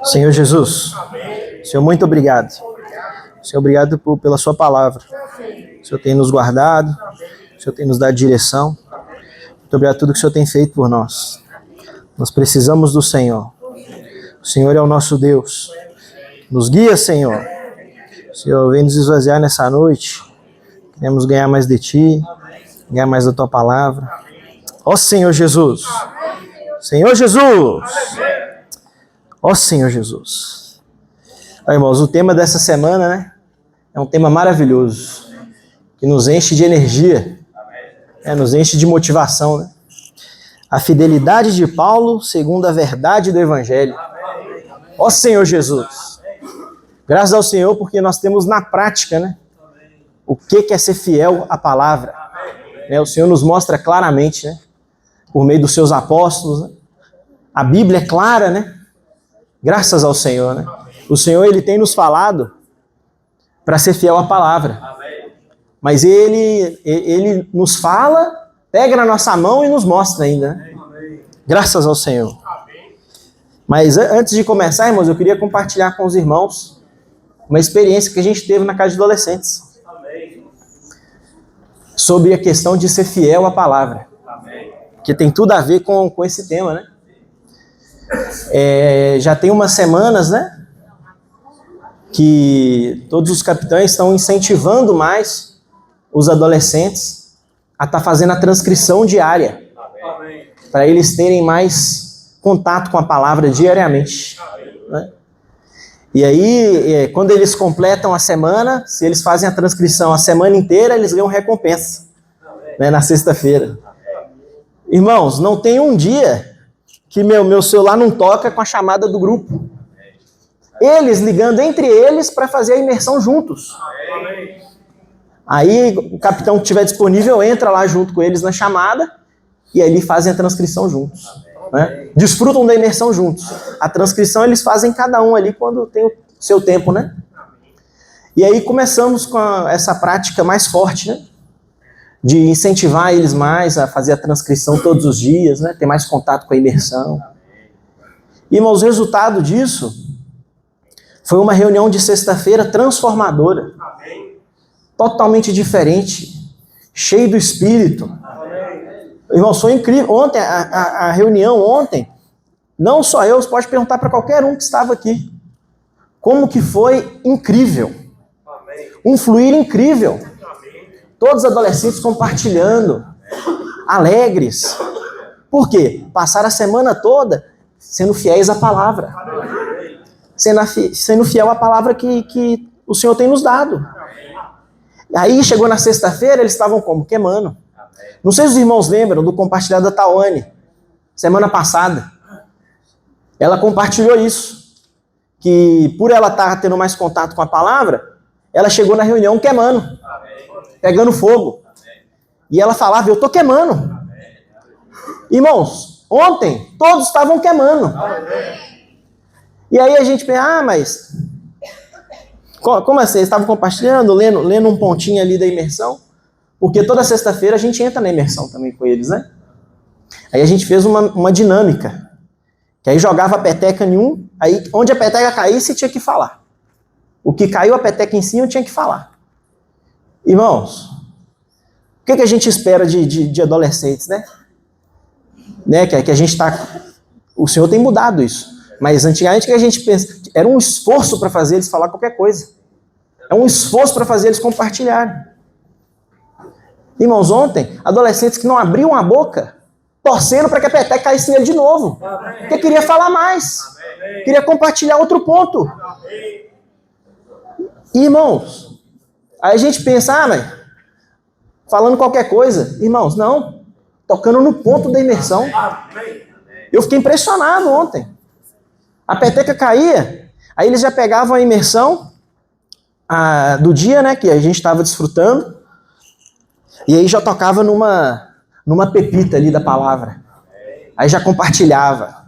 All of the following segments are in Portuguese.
Senhor Jesus, Senhor, muito obrigado. Senhor, obrigado pela sua palavra. O Senhor tem nos guardado, o Senhor tem nos dado direção. Muito obrigado por tudo que o Senhor tem feito por nós. Nós precisamos do Senhor. O Senhor é o nosso Deus. Nos guia, Senhor. O Senhor vem nos esvaziar nessa noite. Queremos ganhar mais de Ti, ganhar mais da Tua palavra. Ó Senhor Jesus. Senhor Jesus. Ó Senhor Jesus. Ó, irmãos, o tema dessa semana, né, é um tema maravilhoso, que nos enche de energia, nos enche de motivação, né? A fidelidade de Paulo segundo a verdade do Evangelho. Ó Senhor Jesus. Graças ao Senhor, porque nós temos na prática, né, o que é ser fiel à palavra. O Senhor nos mostra claramente, né, por meio dos seus apóstolos, né? A Bíblia é clara, né? Graças ao Senhor, né? O Senhor, Ele tem nos falado para ser fiel à palavra. Mas Ele nos fala, pega na nossa mão e nos mostra ainda, né? Graças ao Senhor. Mas antes de começar, irmãos, eu queria compartilhar com os irmãos uma experiência que a gente teve na casa de adolescentes. Sobre a questão de ser fiel à palavra. Que tem tudo a ver com esse tema, né? Já tem umas semanas, né, que todos os capitães estão incentivando mais os adolescentes a estar fazendo a transcrição diária, para eles terem mais contato com a palavra diariamente, né? E aí, quando eles completam a semana, se eles fazem a transcrição a semana inteira, eles ganham recompensa, né, na sexta-feira. Irmãos, não tem um dia que meu celular não toca com a chamada do grupo. Eles ligando entre eles para fazer a imersão juntos. Aí o capitão que estiver disponível entra lá junto com eles na chamada e aí fazem a transcrição juntos, né? Desfrutam da imersão juntos. A transcrição eles fazem cada um ali quando tem o seu tempo, né? E aí começamos com essa prática mais forte, né? De incentivar eles mais a fazer a transcrição todos os dias, né? Ter mais contato com a imersão. E, irmãos, o resultado disso foi uma reunião de sexta-feira transformadora. Totalmente diferente, cheio do Espírito. Irmãos, foi incrível. Ontem, a reunião ontem, não só eu, você pode perguntar para qualquer um que estava aqui. Como que foi incrível. Um fluir incrível. Todos os adolescentes compartilhando, alegres. Por quê? Passaram a semana toda sendo fiéis à palavra. Sendo fiel à palavra que o Senhor tem nos dado. E aí chegou na sexta-feira, eles estavam como? Queimando. Não sei se os irmãos lembram do compartilhado da Tawane, semana passada. Ela compartilhou isso. Que por ela estar tendo mais contato com a palavra, ela chegou na reunião queimando. Pegando fogo. E ela falava, eu estou queimando. Irmãos, ontem todos estavam queimando. E aí a gente pensa, mas como assim? Eles estavam compartilhando, lendo um pontinho ali da imersão? Porque toda sexta-feira a gente entra na imersão também com eles, né? Aí a gente fez uma dinâmica. Que aí jogava a peteca em um, aí onde a peteca caísse tinha que falar. O que caiu a peteca em cima tinha que falar. Irmãos, o que a gente espera de adolescentes, né? Que a gente está... O Senhor tem mudado isso. Mas antigamente que a gente pensa... Era um esforço para fazer eles falar qualquer coisa. É um esforço para fazer eles compartilharem. Irmãos, ontem, adolescentes que não abriam a boca, torcendo para que a peteca caísse nele de novo. Porque queria falar mais. Queria compartilhar outro ponto. Irmãos... Aí a gente pensa, mas falando qualquer coisa. Irmãos, não. Tocando no ponto da imersão. Eu fiquei impressionado ontem. A peteca caía, aí eles já pegavam a imersão do dia, né, que a gente estava desfrutando, e aí já tocava numa pepita ali da palavra. Aí já compartilhava.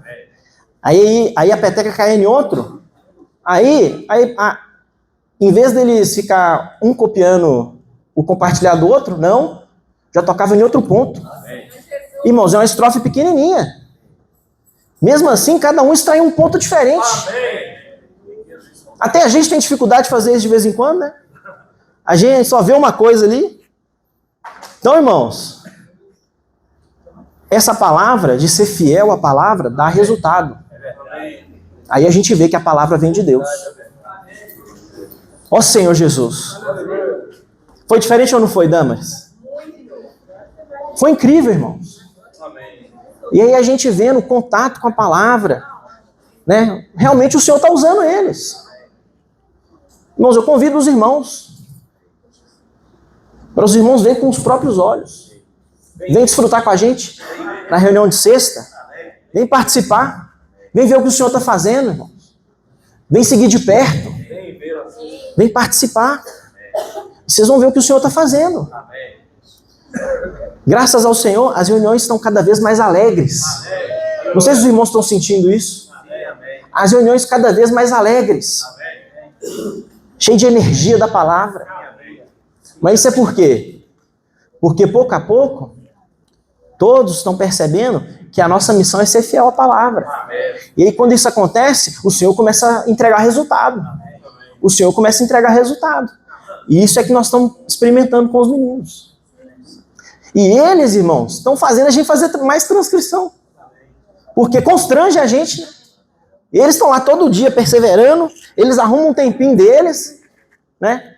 Aí a peteca caía em outro. Em vez deles ficar um copiando o compartilhar do outro, não, já tocava em outro ponto. Irmãos, é uma estrofe pequenininha. Mesmo assim, cada um extrai um ponto diferente. Até a gente tem dificuldade de fazer isso de vez em quando, né? A gente só vê uma coisa ali. Então, irmãos, essa palavra de ser fiel à palavra dá resultado. Aí a gente vê que a palavra vem de Deus. Ó Senhor Jesus. Foi diferente ou não foi, Damaris? Foi incrível, irmãos. E aí a gente vendo contato com a palavra, né? Realmente o Senhor está usando eles. Irmãos, eu convido os irmãos, para os irmãos verem com os próprios olhos. Vem desfrutar com a gente na reunião de sexta. Vem participar. Vem ver o que o Senhor está fazendo, irmãos. Vem seguir de perto. Vem participar. Vocês vão ver o que o Senhor está fazendo. Graças ao Senhor, as reuniões estão cada vez mais alegres. Não sei se os irmãos estão sentindo isso. As reuniões cada vez mais alegres. Cheio de energia da palavra. Mas isso é por quê? Porque pouco a pouco, todos estão percebendo que a nossa missão é ser fiel à palavra. E aí quando isso acontece, o Senhor começa a entregar resultado. O Senhor começa a entregar resultado. E isso é que nós estamos experimentando com os meninos. E eles, irmãos, estão fazendo a gente fazer mais transcrição. Porque constrange a gente. Eles estão lá todo dia perseverando, eles arrumam um tempinho deles, né?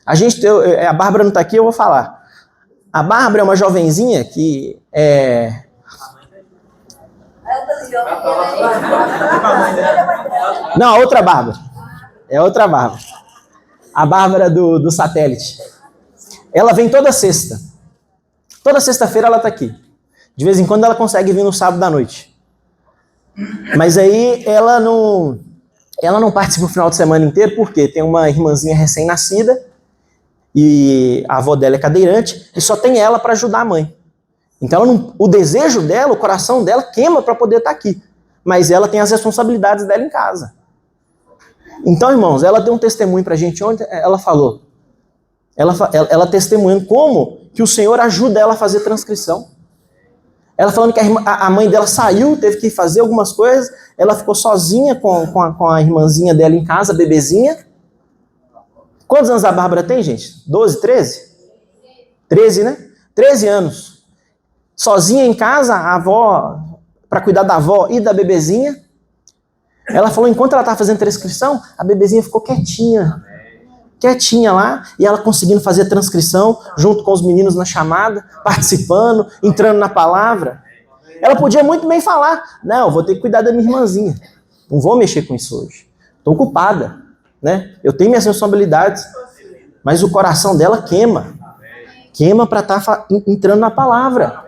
A Bárbara não está aqui, eu vou falar. A Bárbara é uma jovenzinha que Não, a outra Bárbara. É outra Bárbara. A Bárbara do satélite. Ela vem toda sexta. Toda sexta-feira ela está aqui. De vez em quando ela consegue vir no sábado à noite. Mas aí ela não participa o final de semana inteiro porque tem uma irmãzinha recém-nascida e a avó dela é cadeirante e só tem ela para ajudar a mãe. Então o desejo dela, o coração dela queima para poder estar aqui. Mas ela tem as responsabilidades dela em casa. Então, irmãos, ela deu um testemunho para a gente ontem, ela falou. Ela testemunhando como que o Senhor ajuda ela a fazer transcrição. Ela falando que a mãe dela saiu, teve que fazer algumas coisas, ela ficou sozinha com a irmãzinha dela em casa, a bebezinha. Quantos anos a Bárbara tem, gente? 12, 13? 13, né? 13 anos. Sozinha em casa, a avó, para cuidar da avó e da bebezinha. Ela falou, enquanto ela estava fazendo transcrição, a bebezinha ficou quietinha lá, e ela conseguindo fazer a transcrição, junto com os meninos na chamada, participando, entrando na palavra. Ela podia muito bem falar, não, vou ter que cuidar da minha irmãzinha, não vou mexer com isso hoje, estou ocupada, né? Eu tenho minhas responsabilidades, mas o coração dela queima para estar entrando na palavra.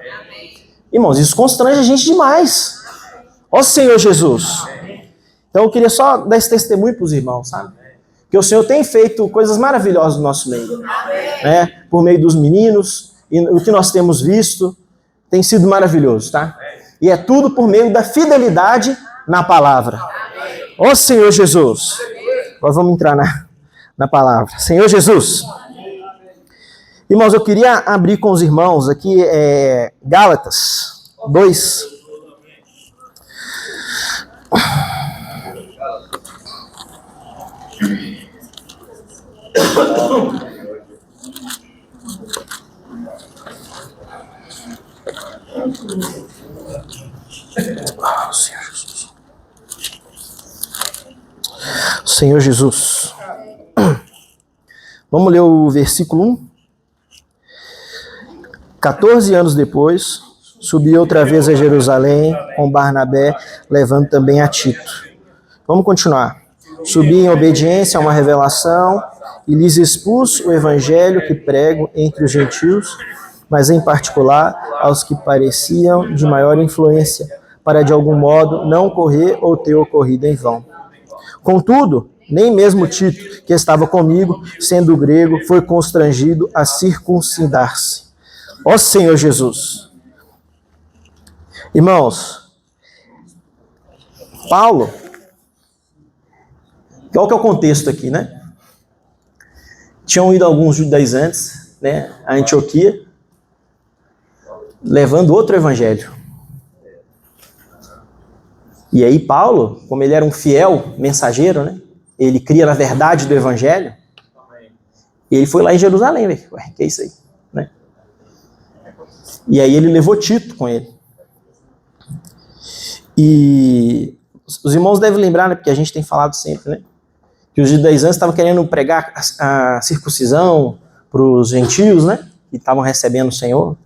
Irmãos, isso constrange a gente demais. Ó Senhor Jesus. Então eu queria só dar esse testemunho para os irmãos, sabe? Que o Senhor tem feito coisas maravilhosas no nosso meio, né? Por meio dos meninos, e o que nós temos visto tem sido maravilhoso, tá? E é tudo por meio da fidelidade na palavra. Ó Senhor Jesus. Nós vamos entrar na palavra. Senhor Jesus. Irmãos, eu queria abrir com os irmãos aqui Gálatas 2. Senhor Jesus. Senhor Jesus. Vamos ler o versículo 1. 14 anos depois, subi outra vez a Jerusalém com Barnabé, levando também a Tito. Vamos continuar. Subi em obediência a uma revelação e lhes expus o evangelho que prego entre os gentios, mas em particular aos que pareciam de maior influência, para de algum modo não correr ou ter ocorrido em vão. Contudo, nem mesmo Tito, que estava comigo, sendo grego, foi constrangido a circuncidar-se. Ó Senhor Jesus! Irmãos, Paulo, qual que é o contexto aqui, né? Tinham ido alguns judaizantes, né, a Antioquia, levando outro evangelho. E aí Paulo, como ele era um fiel mensageiro, né? Ele cria na verdade do evangelho. E ele foi lá em Jerusalém, velho. Ué, que é isso aí? Né? E aí ele levou Tito com ele. E os irmãos devem lembrar, né? Porque a gente tem falado sempre, né? Que os judaizantes estavam querendo pregar a circuncisão para os gentios, né? Que estavam recebendo o Senhor.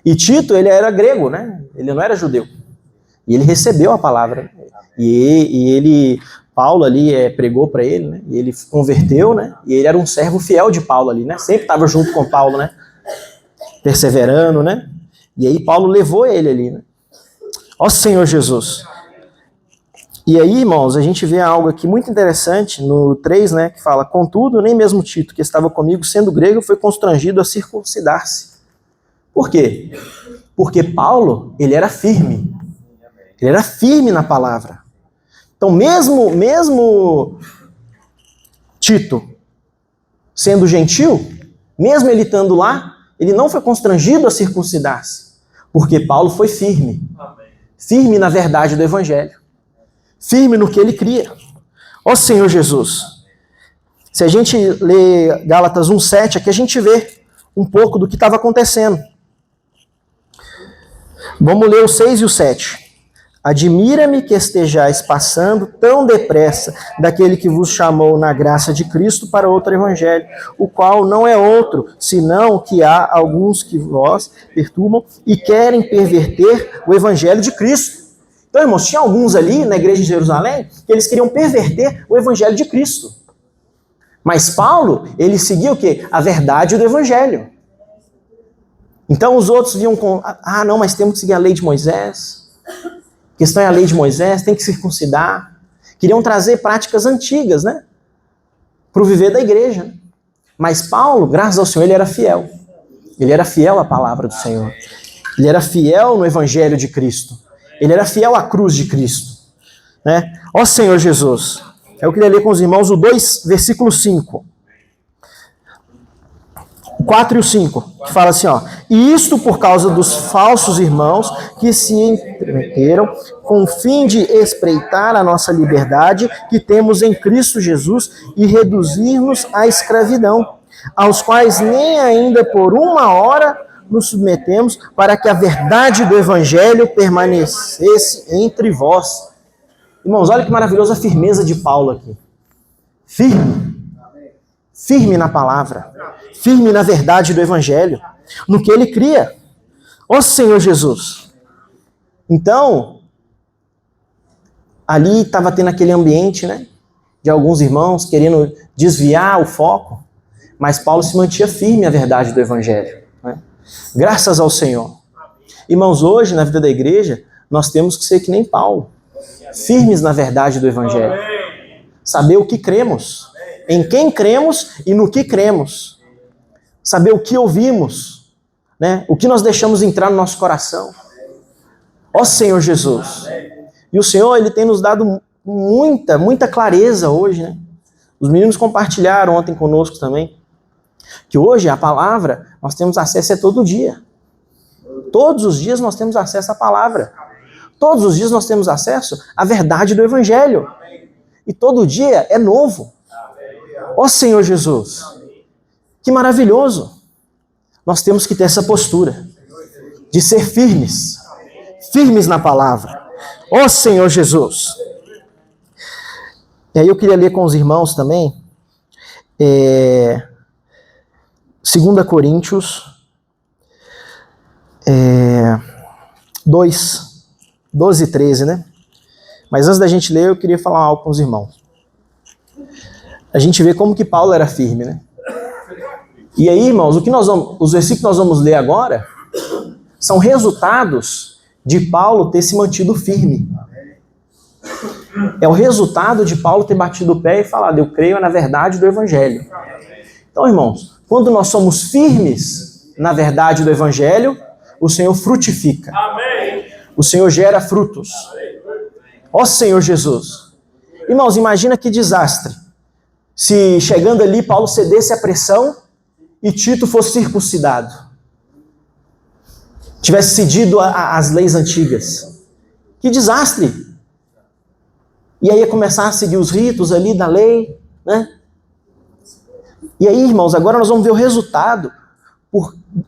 E Tito, ele era grego, né? Ele não era judeu. E ele recebeu a palavra. E Paulo ali pregou para ele, né? E ele converteu, né? E ele era um servo fiel de Paulo ali, né? Sempre estava junto com Paulo, né? Perseverando, né? E aí Paulo levou ele ali, né? Ó Senhor Jesus. E aí, irmãos, a gente vê algo aqui muito interessante no 3, né? Que fala, contudo, nem mesmo Tito, que estava comigo, sendo grego, foi constrangido a circuncidar-se. Por quê? Porque Paulo, ele era firme. Ele era firme na palavra. Então, mesmo Tito sendo gentil, mesmo ele estando lá, ele não foi constrangido a circuncidar-se, porque Paulo foi firme. Firme na verdade do evangelho. Firme no que ele cria. Ó Senhor Jesus. Se a gente lê Gálatas 1:7, aqui a gente vê um pouco do que estava acontecendo. Vamos ler o 6 e o 7. Admira-me que estejais passando tão depressa daquele que vos chamou na graça de Cristo para outro evangelho, o qual não é outro, senão que há alguns que vós perturbam e querem perverter o evangelho de Cristo. Então, irmãos, tinha alguns ali na igreja de Jerusalém que eles queriam perverter o evangelho de Cristo. Mas Paulo, ele seguia o quê? A verdade do evangelho. Então os outros viam com, não, mas temos que seguir a lei de Moisés. A questão é a lei de Moisés, tem que circuncidar. Queriam trazer práticas antigas, né? Para o viver da igreja. Mas Paulo, graças ao Senhor, ele era fiel. Ele era fiel à palavra do Senhor. Ele era fiel no evangelho de Cristo. Ele era fiel à cruz de Cristo. Né? Ó Senhor Jesus. Eu queria ler com os irmãos o 2, versículo 5. 4 e o 5, que fala assim, ó. E isto por causa dos falsos irmãos que se entremeteram com o fim de espreitar a nossa liberdade que temos em Cristo Jesus e reduzir-nos à escravidão, aos quais nem ainda por uma hora nos submetemos, para que a verdade do evangelho permanecesse entre vós. Irmãos, olha que maravilhosa a firmeza de Paulo aqui. Firme. Firme na palavra. Firme na verdade do evangelho. No que ele cria. Ó Senhor Jesus. Então, ali estava tendo aquele ambiente, né? De alguns irmãos querendo desviar o foco. Mas Paulo se mantinha firme à verdade do evangelho. Né? Graças ao Senhor. Irmãos, hoje na vida da igreja, nós temos que ser que nem Paulo. Firmes na verdade do evangelho. Saber o que cremos. Em quem cremos e no que cremos. Saber o que ouvimos, né? O que nós deixamos entrar no nosso coração. Ó Senhor Jesus. E o Senhor, ele tem nos dado muita clareza hoje, né? Os meninos compartilharam ontem conosco também, que hoje a palavra nós temos acesso todo dia. Todos os dias nós temos acesso à palavra. Todos os dias nós temos acesso à verdade do evangelho. E todo dia é novo. Ó Senhor Jesus, que maravilhoso. Nós temos que ter essa postura de ser firmes, firmes na palavra. Ó Senhor Jesus. E aí eu queria ler com os irmãos também, 2 Coríntios 2, 12 e 13, né? Mas antes da gente ler, eu queria falar algo com os irmãos. A gente vê como que Paulo era firme, né? E aí, irmãos, os versículos que nós vamos ler agora são resultados de Paulo ter se mantido firme. É o resultado de Paulo ter batido o pé e falado, eu creio na verdade do evangelho. Então, irmãos, quando nós somos firmes na verdade do evangelho, o Senhor frutifica. O Senhor gera frutos. Ó Senhor Jesus. Irmãos, imagina que desastre. Se chegando ali, Paulo cedesse à pressão e Tito fosse circuncidado. Tivesse cedido às leis antigas. Que desastre! E aí ia começar a seguir os ritos ali da lei, né? E aí, irmãos, agora nós vamos ver o resultado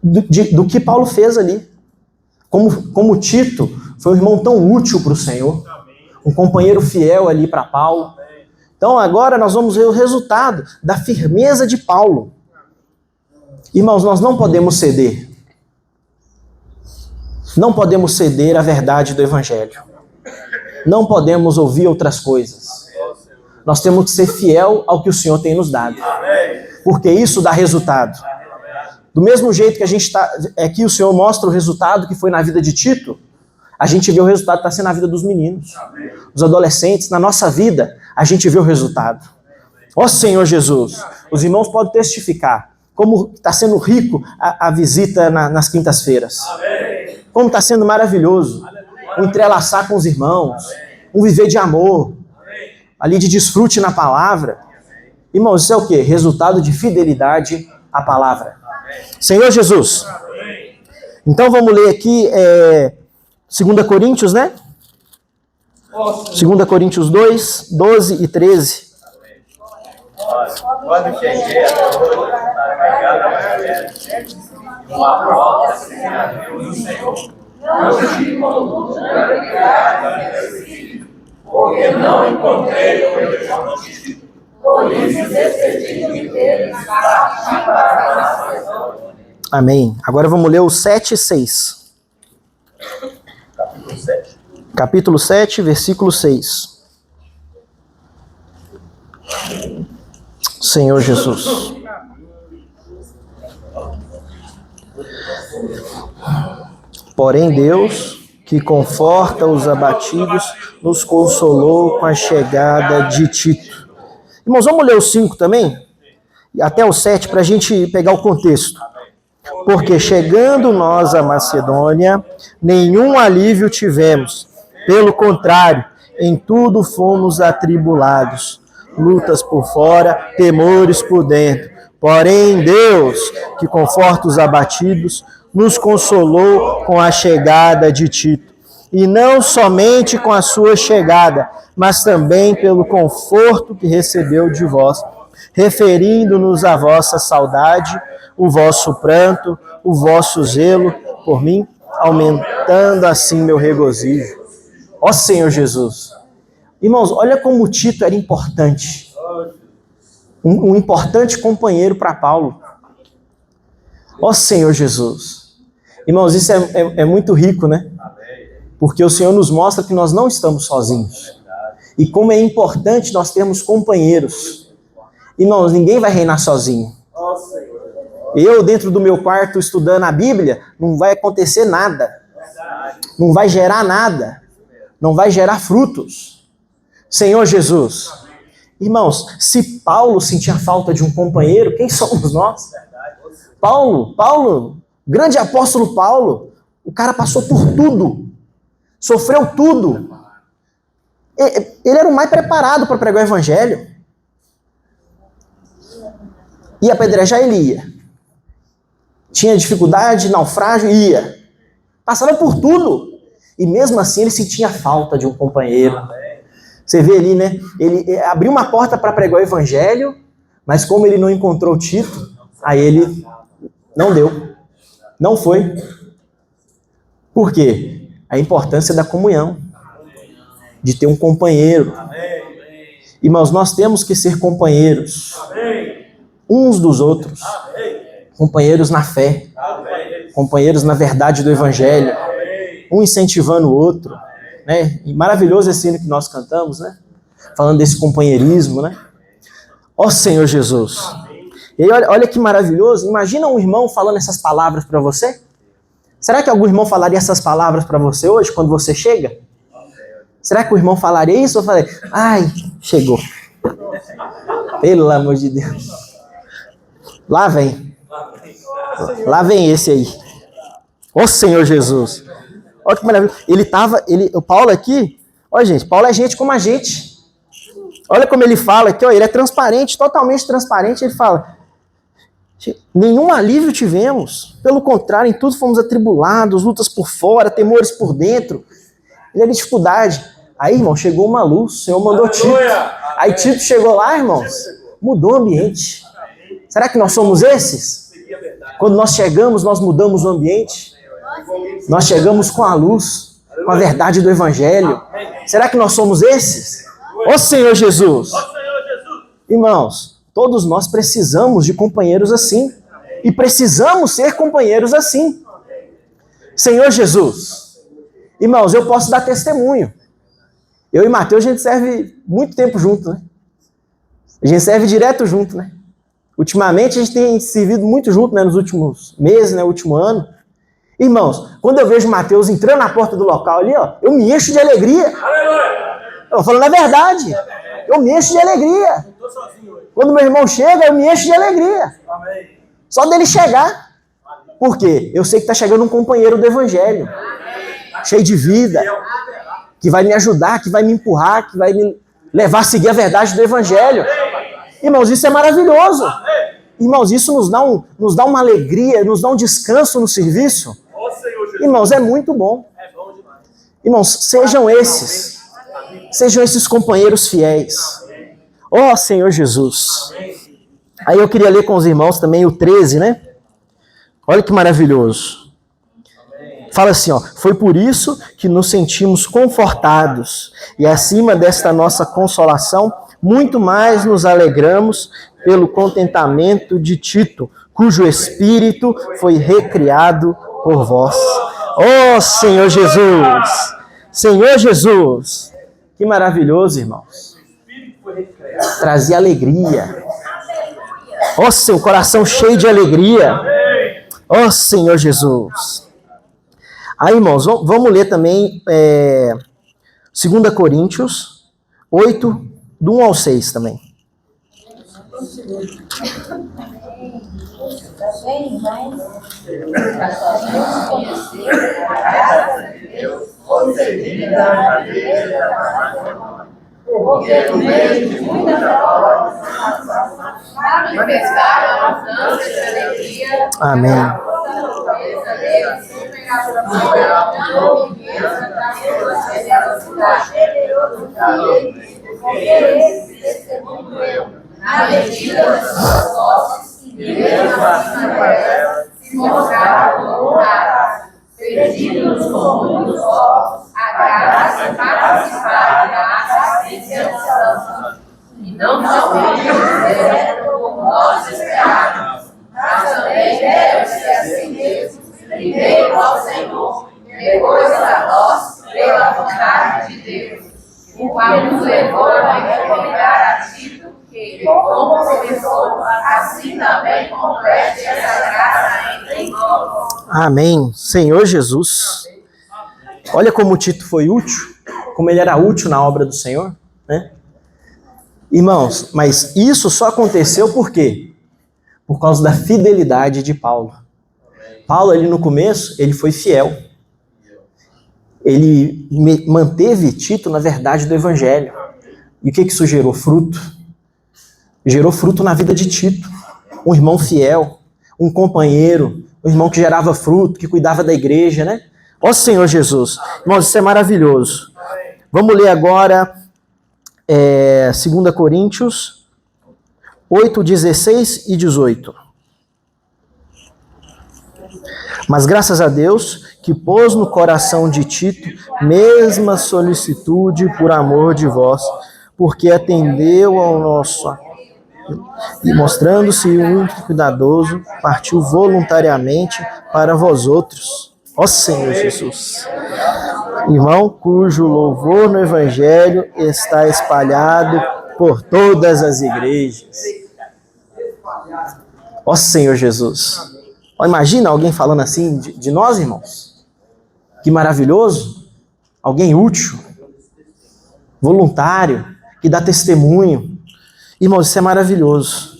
do que Paulo fez ali. Como Tito foi um irmão tão útil para o Senhor, um companheiro fiel ali para Paulo. Então agora nós vamos ver o resultado da firmeza de Paulo. Irmãos, nós não podemos ceder. Não podemos ceder à verdade do Evangelho. Não podemos ouvir outras coisas. Nós temos que ser fiel ao que o Senhor tem nos dado. Porque isso dá resultado. Do mesmo jeito que a gente está... Aqui o Senhor mostra o resultado que foi na vida de Tito, a gente vê o resultado que está sendo na vida dos meninos. Os adolescentes, na nossa vida, a gente vê o resultado. Ó Senhor Jesus, os irmãos podem testificar como está sendo rico a visita nas quintas-feiras. Como está sendo maravilhoso um entrelaçar com os irmãos, um viver de amor, ali de desfrute na palavra. Irmãos, isso é o quê? Resultado de fidelidade à palavra. Senhor Jesus. Então vamos ler aqui 2 Coríntios, né? 2 Coríntios 2, 12 e 13. Quando cheguei uma prova no Senhor, não tive como porque não encontrei o meu irmão Tito. Por isso decidi de ter Amém. Agora vamos ler o 7 e 6. Capítulo 7, versículo 6. Senhor Jesus. Porém Deus, que conforta os abatidos, nos consolou com a chegada de Tito. Irmãos, vamos ler o 5 também? Até o 7, para a gente pegar o contexto. Porque chegando nós à Macedônia, nenhum alívio tivemos. Pelo contrário, em tudo fomos atribulados. Lutas por fora, temores por dentro. Porém, Deus, que conforta os abatidos, nos consolou com a chegada de Tito. E não somente com a sua chegada, mas também pelo conforto que recebeu de vós, referindo-nos à vossa saudade, o vosso pranto, o vosso zelo por mim, aumentando assim meu regozijo. Ó Senhor Jesus! Irmãos, olha como Tito era importante. Um importante companheiro para Paulo. Ó Senhor Jesus! Irmãos, isso é muito rico, né? Porque o Senhor nos mostra que nós não estamos sozinhos. E como é importante nós termos companheiros. Irmãos, ninguém vai reinar sozinho. Eu, dentro do meu quarto, estudando a Bíblia, não vai acontecer nada. Não vai gerar nada. Não vai gerar frutos. Senhor Jesus. Irmãos, se Paulo sentia falta de um companheiro, quem somos nós? Paulo, grande apóstolo Paulo, o cara passou por tudo. Sofreu tudo. Ele era o mais preparado para pregar o evangelho. Ia apedrejar, ele ia. Tinha dificuldade, naufrágio, ia. Passava por tudo. E mesmo assim ele sentia falta de um companheiro. Você vê ali, né? Ele abriu uma porta para pregar o evangelho, mas como ele não encontrou Tito, aí ele não deu. Não foi. Por quê? A importância da comunhão, de ter um companheiro. Irmãos, nós temos que ser companheiros uns dos outros, companheiros na fé, companheiros na verdade do Evangelho, um incentivando o outro, né? E maravilhoso esse hino que nós cantamos, né? Falando desse companheirismo, né? Ó Senhor Jesus! E aí, olha que maravilhoso, imagina um irmão falando essas palavras para você. Será que algum irmão falaria essas palavras para você hoje, quando você chega? Será que o irmão falaria isso ou falaria, ai, chegou. Pelo amor de Deus. Lá vem esse aí. Ô Senhor Jesus. Olha que maravilha. O Paulo aqui, olha gente, Paulo é gente como a gente. Olha como ele fala aqui, ó, ele é transparente, totalmente transparente, ele fala, nenhum alívio tivemos, pelo contrário, em tudo fomos atribulados, lutas por fora, temores por dentro. Ele é dificuldade. Aí, irmão, chegou uma luz, o Senhor mandou Tito. Aí Tito chegou lá, irmãos, mudou o ambiente. Será que nós somos esses? Quando nós chegamos, nós mudamos o ambiente. Nós chegamos com a luz, com a verdade do Evangelho. Será que nós somos esses? Ó Senhor Jesus! Irmãos, todos nós precisamos de companheiros assim. E precisamos ser companheiros assim. Senhor Jesus! Irmãos, eu posso dar testemunho. Eu e Mateus, a gente serve muito tempo junto, né? A gente serve direto junto, né? Ultimamente, a gente tem servido muito junto, né? Nos últimos meses, né? Último ano. Irmãos, quando eu vejo o Mateus entrando na porta do local ali, ó, eu me encho de alegria. Eu falo na verdade. Eu me encho de alegria. Quando meu irmão chega, eu me encho de alegria. Só dele chegar. Por quê? Eu sei que está chegando um companheiro do Evangelho. Cheio de vida. Que vai me ajudar, que vai me empurrar, que vai me levar a seguir a verdade do Evangelho. Irmãos, isso é maravilhoso. Irmãos, isso nos dá uma alegria, nos dá um descanso no serviço. Irmãos, é muito bom. Irmãos, sejam esses companheiros fiéis. Ó Senhor Jesus. Aí eu queria ler com os irmãos também o 13, né? Olha que maravilhoso. Fala assim, ó, foi por isso que nos sentimos confortados e acima desta nossa consolação, muito mais nos alegramos pelo contentamento de Tito, cujo espírito foi recriado por vós. Ó Senhor Jesus! Senhor Jesus! Que maravilhoso, irmãos. Trazia alegria. Ó seu coração cheio de alegria. Ó Senhor Jesus! Aí, irmãos, vamos ler também 2 Coríntios 8, do 1 ao 6 também. Porque no meio de muitas provas, manifestaram a abundância de alegria. Amém. Na medida das suas posses, e mesmo acima delas, se mostraram honradas, pedindo-nos com muitos povos a graça de participar da assistência dos santos. E não somente fizeram como nós esperávamos, mas também deram-se a si mesmos, primeiro ao Senhor, depois a nós, pela vontade de Deus, o qual nos levou a encomendar a Tito, que, como começou, assim também complete essa graça entre nós. Amém. Senhor Jesus. Olha como Tito foi útil, como ele era útil na obra do Senhor, né? Irmãos, mas isso só aconteceu por quê? Por causa da fidelidade de Paulo. Paulo, ali no começo, ele foi fiel. Ele manteve Tito na verdade do Evangelho. E o que isso gerou? Fruto. Gerou fruto na vida de Tito. Um irmão fiel, um companheiro, um irmão que gerava fruto, que cuidava da igreja, né? Ó Senhor Jesus. Irmãos, isso é maravilhoso. Vamos ler agora 2 Coríntios 8, 16 e 18. Mas graças a Deus que pôs no coração de Tito mesma solicitude por amor de vós, porque atendeu ao nosso e mostrando-se muito cuidadoso, partiu voluntariamente para vós outros. Ó Senhor Jesus. Irmão, cujo louvor no Evangelho está espalhado por todas as igrejas. Ó Senhor Jesus. Ó, imagina alguém falando assim de nós, irmãos. Que maravilhoso. Alguém útil, voluntário, que dá testemunho. Irmãos, isso é maravilhoso.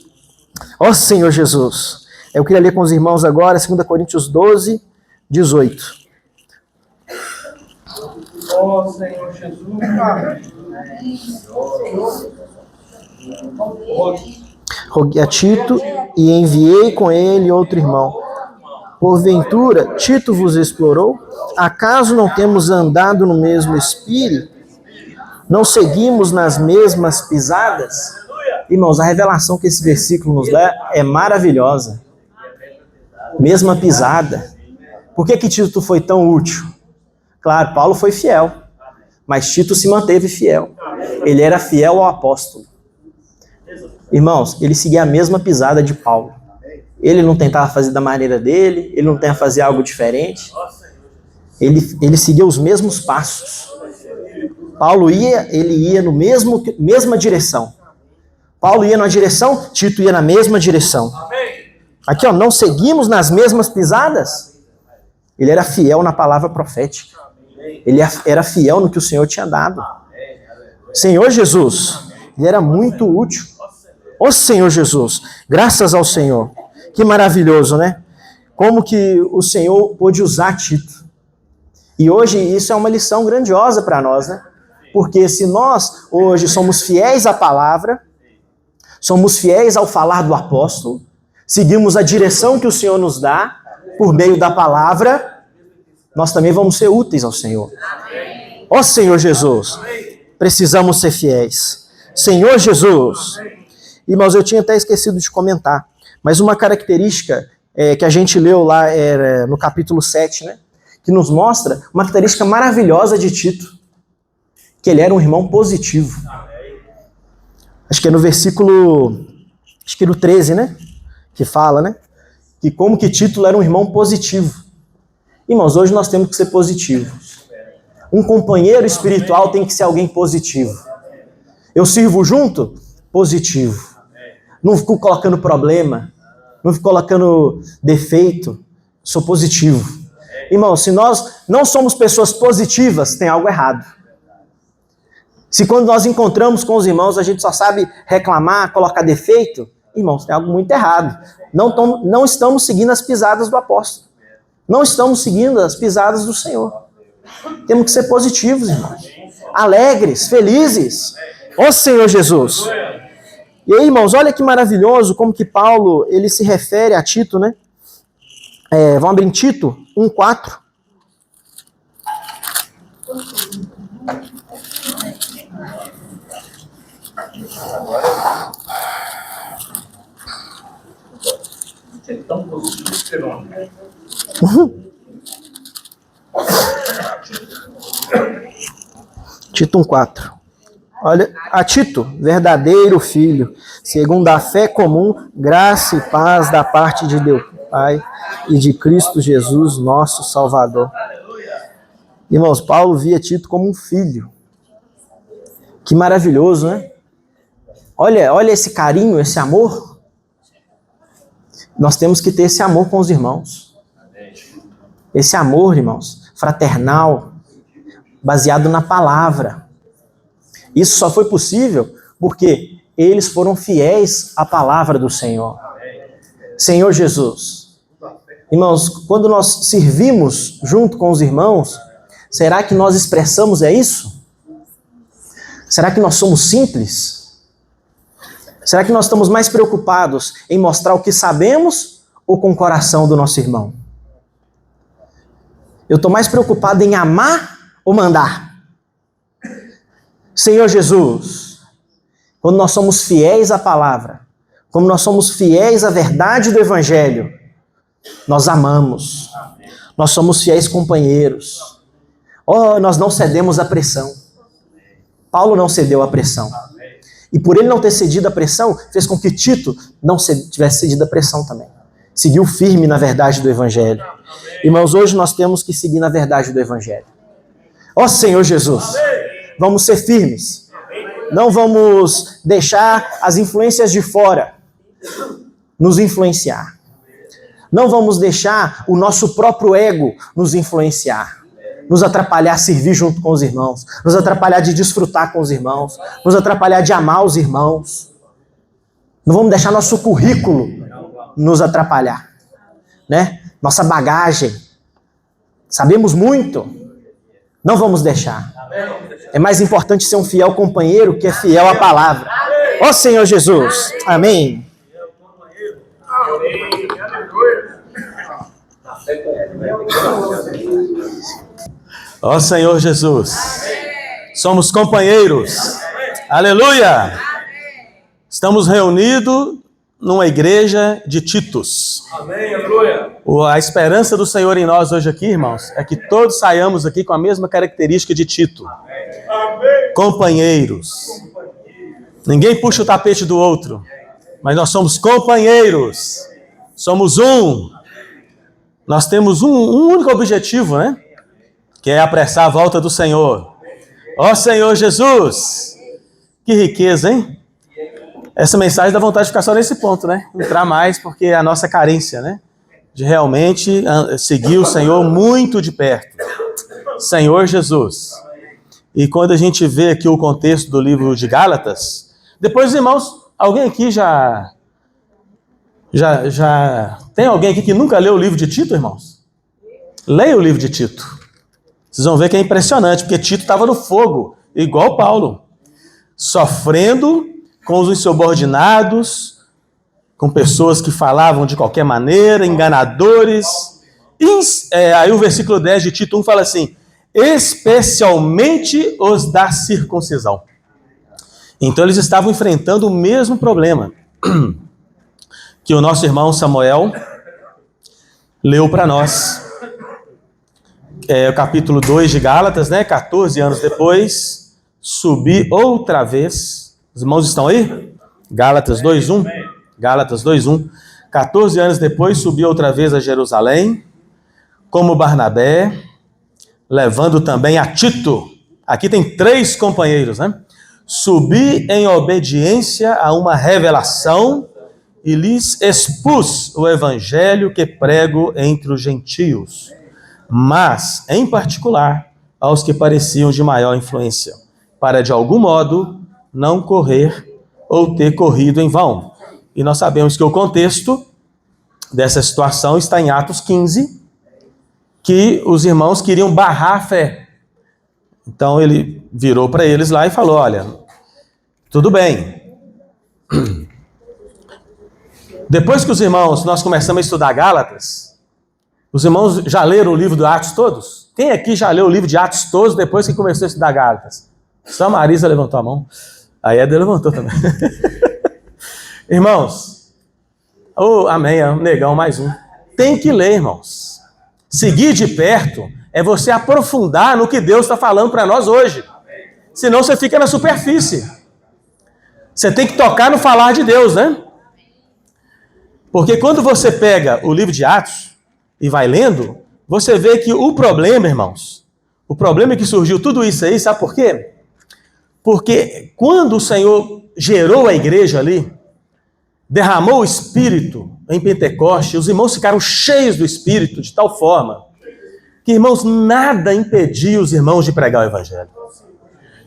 Ó Senhor Jesus. Eu queria ler com os irmãos agora, 2 Coríntios 12, 18. Ó Senhor Jesus, roguei a Tito e enviei com ele outro irmão. Porventura, Tito vos explorou? Acaso não temos andado no mesmo espírito? Não seguimos nas mesmas pisadas? Irmãos, a revelação que esse versículo nos dá é maravilhosa. Mesma pisada. Por que Tito foi tão útil? Claro, Paulo foi fiel, mas Tito se manteve fiel. Ele era fiel ao apóstolo. Irmãos, ele seguia a mesma pisada de Paulo. Ele não tentava fazer da maneira dele, ele não tentava fazer algo diferente. Ele seguia os mesmos passos. Paulo ele ia no mesma direção. Paulo ia numa direção, Tito ia na mesma direção. Aqui, ó, não seguimos nas mesmas pisadas? Ele era fiel na palavra profética. Ele era fiel no que o Senhor tinha dado. Senhor Jesus, ele era muito útil. Ô Senhor Jesus, graças ao Senhor. Que maravilhoso, né? Como que o Senhor pôde usar Tito. E hoje isso é uma lição grandiosa para nós, né? Porque se nós hoje somos fiéis à palavra, somos fiéis ao falar do apóstolo, seguimos a direção que o Senhor nos dá por meio da palavra, nós também vamos ser úteis ao Senhor. Ó Senhor Jesus, precisamos ser fiéis. Senhor Jesus. Irmãos, eu tinha até esquecido de comentar, mas uma característica que a gente leu lá no capítulo 7, né, que nos mostra uma característica maravilhosa de Tito, que ele era um irmão positivo. Acho que é no versículo, acho que no 13, né, que fala, né, que como que Tito era um irmão positivo. Irmãos, hoje nós temos que ser positivos. Um companheiro espiritual tem que ser alguém positivo. Eu sirvo junto? Positivo. Não fico colocando problema, não fico colocando defeito, sou positivo. Irmão, se nós não somos pessoas positivas, tem algo errado. Se quando nós encontramos com os irmãos, a gente só sabe reclamar, colocar defeito, irmãos, tem algo muito errado. Não estamos seguindo as pisadas do apóstolo. Não estamos seguindo as pisadas do Senhor. Temos que ser positivos, irmãos. Alegres, felizes. Ó Senhor Jesus. E aí, irmãos, olha que maravilhoso como que Paulo, ele se refere a Tito, né? Vamos abrir em Tito 1:4. Tito 1:4. Olha, a Tito, verdadeiro filho, segundo a fé comum, graça e paz da parte de Deus Pai e de Cristo Jesus, nosso Salvador. Irmãos, Paulo via Tito como um filho. Que maravilhoso, né? Olha esse carinho, esse amor. Nós temos que ter esse amor com os irmãos. Esse amor, irmãos, fraternal, baseado na palavra. Isso só foi possível porque eles foram fiéis à palavra do Senhor. Senhor Jesus. Irmãos, quando nós servimos junto com os irmãos, será que nós expressamos isso? Será que nós somos simples? Será que nós estamos mais preocupados em mostrar o que sabemos ou com o coração do nosso irmão? Eu estou mais preocupado em amar ou mandar? Senhor Jesus, quando nós somos fiéis à palavra, como nós somos fiéis à verdade do Evangelho, nós amamos, nós somos fiéis companheiros. Nós não cedemos à pressão. Paulo não cedeu à pressão. E por ele não ter cedido à pressão, fez com que Tito não tivesse cedido à pressão também. Seguiu firme na verdade do Evangelho. Irmãos, hoje nós temos que seguir na verdade do Evangelho. Ó Senhor Jesus, vamos ser firmes. Não vamos deixar as influências de fora nos influenciar. Não vamos deixar o nosso próprio ego nos influenciar, nos atrapalhar a servir junto com os irmãos, nos atrapalhar de desfrutar com os irmãos, nos atrapalhar de amar os irmãos. Não vamos deixar nosso currículo nos atrapalhar, né? Nossa bagagem. Sabemos muito. Não vamos deixar. É mais importante ser um fiel companheiro que é fiel à palavra. Ó Senhor Jesus. Amém. Ó Senhor Jesus. Somos companheiros. Aleluia! Estamos reunidos numa igreja de Titos. Amém, aleluia. A esperança do Senhor em nós hoje aqui, irmãos, é que todos saiamos aqui com a mesma característica de Tito. Amém. Companheiros. Ninguém puxa o tapete do outro, mas nós somos companheiros. Somos um. Nós temos um único objetivo, né? Que é apressar a volta do Senhor. Ó Senhor Jesus! Que riqueza, hein? Essa mensagem dá vontade de ficar só nesse ponto, né? Entrar mais, porque é a nossa carência, né? De realmente seguir o Senhor muito de perto. Senhor Jesus. E quando a gente vê aqui o contexto do livro de Gálatas, depois, irmãos, alguém aqui já tem alguém aqui que nunca leu o livro de Tito, irmãos? Leia o livro de Tito. Vocês vão ver que é impressionante, porque Tito estava no fogo, igual Paulo, sofrendo com os insubordinados, com pessoas que falavam de qualquer maneira, enganadores. Aí o versículo 10 de Tito 1 fala assim, especialmente os da circuncisão. Então eles estavam enfrentando o mesmo problema que o nosso irmão Samuel leu para nós. O capítulo 2 de Gálatas, né? 14 anos depois, subi outra vez. Os irmãos estão aí? Gálatas 2:1. Gálatas 2:1. 14 anos depois, subi outra vez a Jerusalém, como Barnabé, levando também a Tito. Aqui tem 3 companheiros, né? Subi em obediência a uma revelação e lhes expus o evangelho que prego entre os gentios, mas, em particular, aos que pareciam de maior influência, para de algum modo não correr ou ter corrido em vão. E nós sabemos que o contexto dessa situação está em Atos 15, que os irmãos queriam barrar a fé. Então ele virou para eles lá e falou, olha, tudo bem. Depois que nós começamos a estudar Gálatas, os irmãos já leram o livro de Atos todos? Quem aqui já leu o livro de Atos todos depois que começou a estudar Gálatas? Só a Marisa levantou a mão. A Eda levantou também. Irmãos, amém, negão, mais um. Tem que ler, irmãos. Seguir de perto é você aprofundar no que Deus está falando para nós hoje. Senão você fica na superfície. Você tem que tocar no falar de Deus, né? Porque quando você pega o livro de Atos e vai lendo, você vê que o problema, irmãos, o problema é que surgiu tudo isso aí, sabe por quê? Porque quando o Senhor gerou a igreja ali, derramou o Espírito em Pentecoste, os irmãos ficaram cheios do Espírito de tal forma que, irmãos, nada impedia os irmãos de pregar o Evangelho.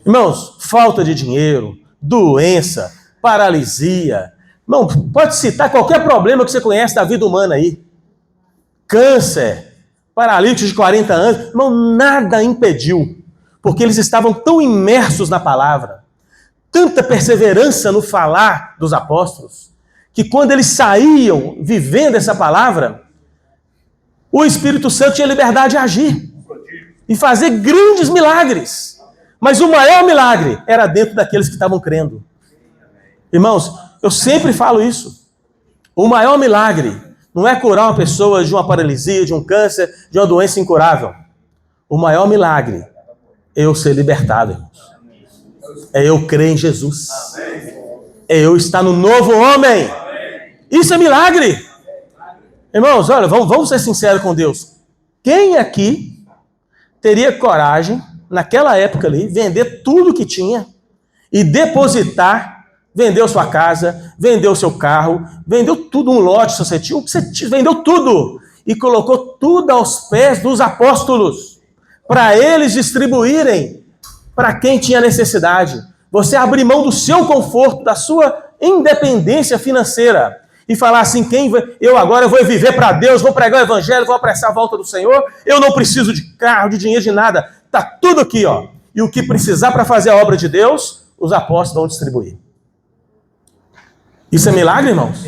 Irmãos, falta de dinheiro, doença, paralisia. Irmão, pode citar qualquer problema que você conhece da vida humana aí. Câncer, paralítico de 40 anos. Irmão, nada impediu. Porque eles estavam tão imersos na palavra, tanta perseverança no falar dos apóstolos, que quando eles saíam vivendo essa palavra, o Espírito Santo tinha liberdade de agir e fazer grandes milagres. Mas o maior milagre era dentro daqueles que estavam crendo. Irmãos, eu sempre falo isso. O maior milagre não é curar uma pessoa de uma paralisia, de um câncer, de uma doença incurável. O maior milagre é eu ser libertado, irmãos. É eu crer em Jesus. É eu estar no novo homem. Isso é milagre. Irmãos, olha, vamos ser sinceros com Deus. Quem aqui teria coragem, naquela época ali, vender tudo que tinha e depositar, vendeu sua casa, vendeu seu carro, vendeu tudo, um lote, se você tinha, vendeu tudo e colocou tudo aos pés dos apóstolos, para eles distribuírem para quem tinha necessidade. Você abrir mão do seu conforto, da sua independência financeira e falar assim, eu agora vou viver para Deus, vou pregar o evangelho, vou apressar a volta do Senhor, eu não preciso de carro, de dinheiro, de nada, está tudo aqui, ó. E o que precisar para fazer a obra de Deus, os apóstolos vão distribuir. Isso é milagre, irmãos?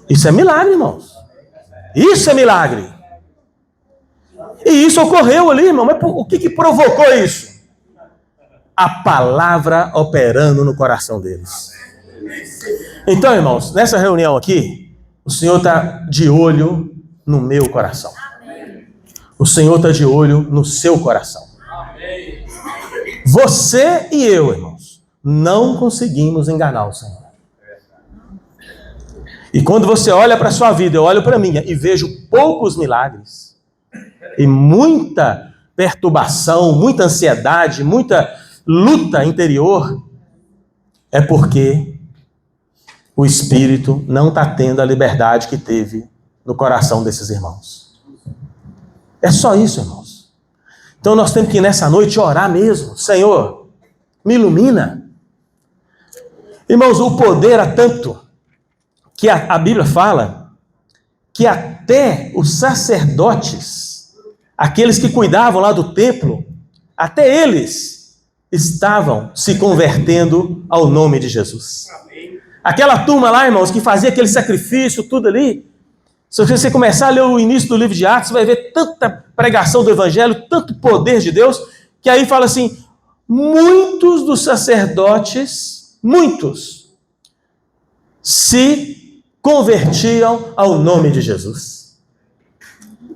Isso é milagre, irmãos. Isso é milagre. E isso ocorreu ali, irmão. Mas o que provocou isso? a palavra operando no coração deles. Então, irmãos, nessa reunião aqui, o Senhor está de olho no meu coração. O Senhor está de olho no seu coração. Você e eu, irmãos, não conseguimos enganar o Senhor. E quando você olha para a sua vida, eu olho para a minha e vejo poucos milagres e muita perturbação, muita ansiedade, muita luta interior, é porque o Espírito não está tendo a liberdade que teve no coração desses irmãos. É só isso, irmãos. Então nós temos que nessa noite orar mesmo. Senhor, me ilumina. Irmãos, o poder é tanto que a Bíblia fala que até os sacerdotes, aqueles que cuidavam lá do templo, até eles estavam se convertendo ao nome de Jesus. Aquela turma lá, irmãos, que fazia aquele sacrifício, tudo ali. Se você começar a ler o início do livro de Atos, você vai ver tanta pregação do Evangelho, tanto poder de Deus, que aí fala assim, muitos dos sacerdotes, muitos, se convertiam ao nome de Jesus.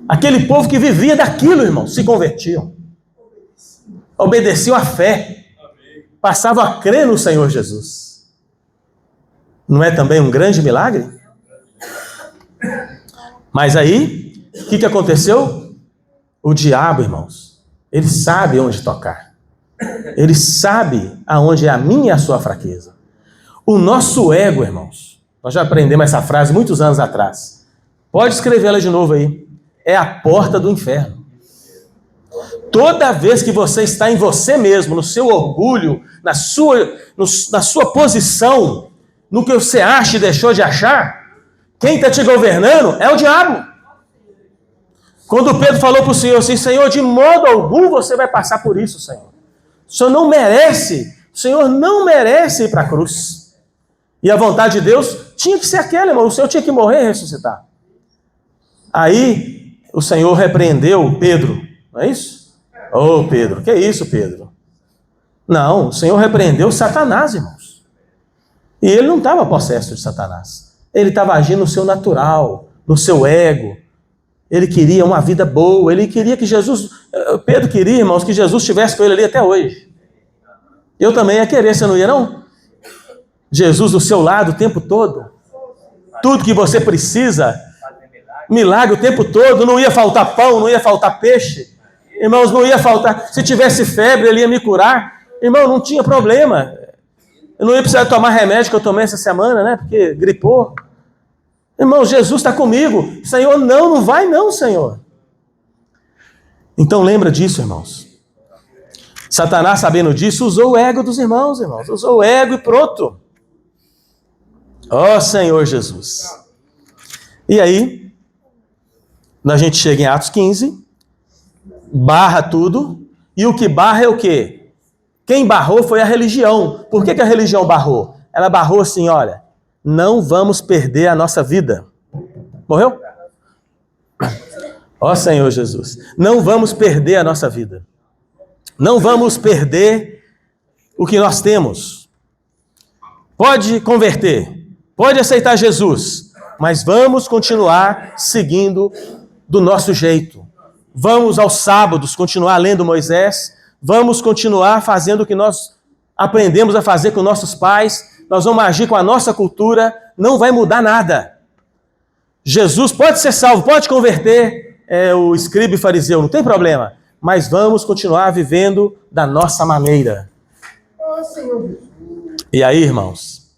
Aquele povo que vivia daquilo, irmão, se convertiam. Obedeciam à fé. Passavam a crer no Senhor Jesus. Não é também um grande milagre? Mas aí, o que aconteceu? O diabo, irmãos, ele sabe onde tocar. Ele sabe aonde é a minha e a sua fraqueza. O nosso ego, irmãos, nós já aprendemos essa frase muitos anos atrás. Pode escrevê-la de novo aí. É a porta do inferno. Toda vez que você está em você mesmo, no seu orgulho, na sua posição, no que você acha e deixou de achar, quem está te governando é o diabo. Quando Pedro falou para o Senhor assim, Senhor, de modo algum você vai passar por isso, Senhor. O Senhor não merece, o Senhor não merece ir para a cruz. E a vontade de Deus tinha que ser aquela, irmão, o Senhor tinha que morrer e ressuscitar. Aí o Senhor repreendeu Pedro, não é isso? Ô Pedro, que é isso, Pedro? Não, o Senhor repreendeu Satanás, irmãos. E ele não estava possesso de Satanás. Ele estava agindo no seu natural, no seu ego. Ele queria uma vida boa, ele queria que Jesus... Pedro queria, irmãos, que Jesus estivesse com ele ali até hoje. Eu também ia querer, você não ia não? Jesus do seu lado o tempo todo. Tudo que você precisa, milagre o tempo todo, não ia faltar pão, não ia faltar peixe. Irmãos, não ia faltar... Se tivesse febre, ele ia me curar. Irmão, não tinha problema. Eu não ia precisar tomar remédio que eu tomei essa semana, né? Porque gripou. Irmão, Jesus está comigo. Senhor, não vai não, Senhor. Então lembra disso, irmãos. Satanás, sabendo disso, usou o ego dos irmãos. Usou o ego e pronto. Ó Senhor Jesus. E aí, a gente chega em Atos 15, barra tudo. E o que barra é o quê? Quem barrou foi a religião. Por que a religião barrou? Ela barrou assim, olha, não vamos perder a nossa vida. Morreu? Ó Senhor Jesus, não vamos perder a nossa vida. Não vamos perder o que nós temos. Pode converter, pode aceitar Jesus, mas vamos continuar seguindo do nosso jeito. Vamos aos sábados continuar lendo Moisés. Vamos continuar fazendo o que nós aprendemos a fazer com nossos pais. Nós vamos agir com a nossa cultura. Não vai mudar nada. Jesus pode ser salvo, pode converter o escriba e fariseu, não tem problema. Mas vamos continuar vivendo da nossa maneira. E aí, irmãos?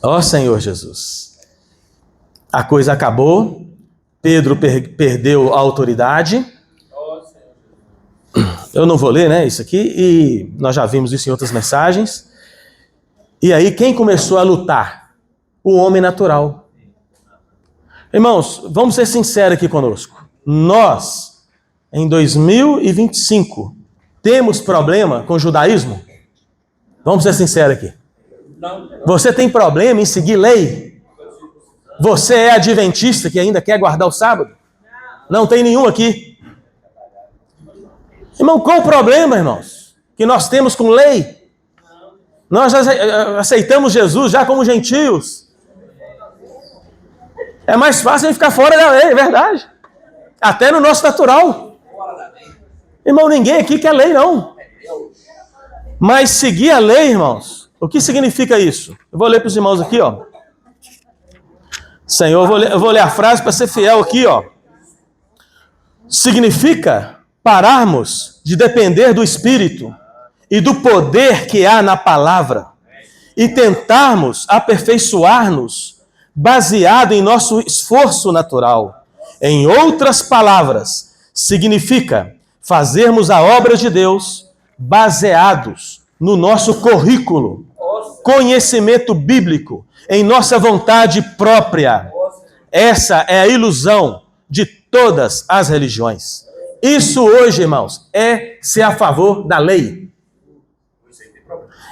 Ó Senhor Jesus. A coisa acabou. Pedro perdeu a autoridade. Eu não vou ler, né, isso aqui, e nós já vimos isso em outras mensagens. E aí, quem começou a lutar? O homem natural. Irmãos, vamos ser sinceros aqui conosco. Nós, em 2025, temos problema com o judaísmo? Vamos ser sinceros aqui. Você tem problema em seguir lei? Você é adventista que ainda quer guardar o sábado? Não tem nenhum aqui. Irmão, qual o problema, irmãos? que nós temos com lei. Nós já aceitamos Jesus já como gentios. É mais fácil a gente ficar fora da lei, é verdade. Até no nosso natural. Irmão, ninguém aqui quer lei, não. Mas seguir a lei, irmãos, o que significa isso? Eu vou ler para os irmãos aqui, ó. Senhor, eu vou ler a frase para ser fiel aqui, ó. Significa pararmos de depender do Espírito e do poder que há na palavra e tentarmos aperfeiçoar-nos baseado em nosso esforço natural. Em outras palavras, significa fazermos a obra de Deus baseados no nosso currículo, conhecimento bíblico, em nossa vontade própria. Essa é a ilusão de todas as religiões. Isso hoje, irmãos, é ser a favor da lei.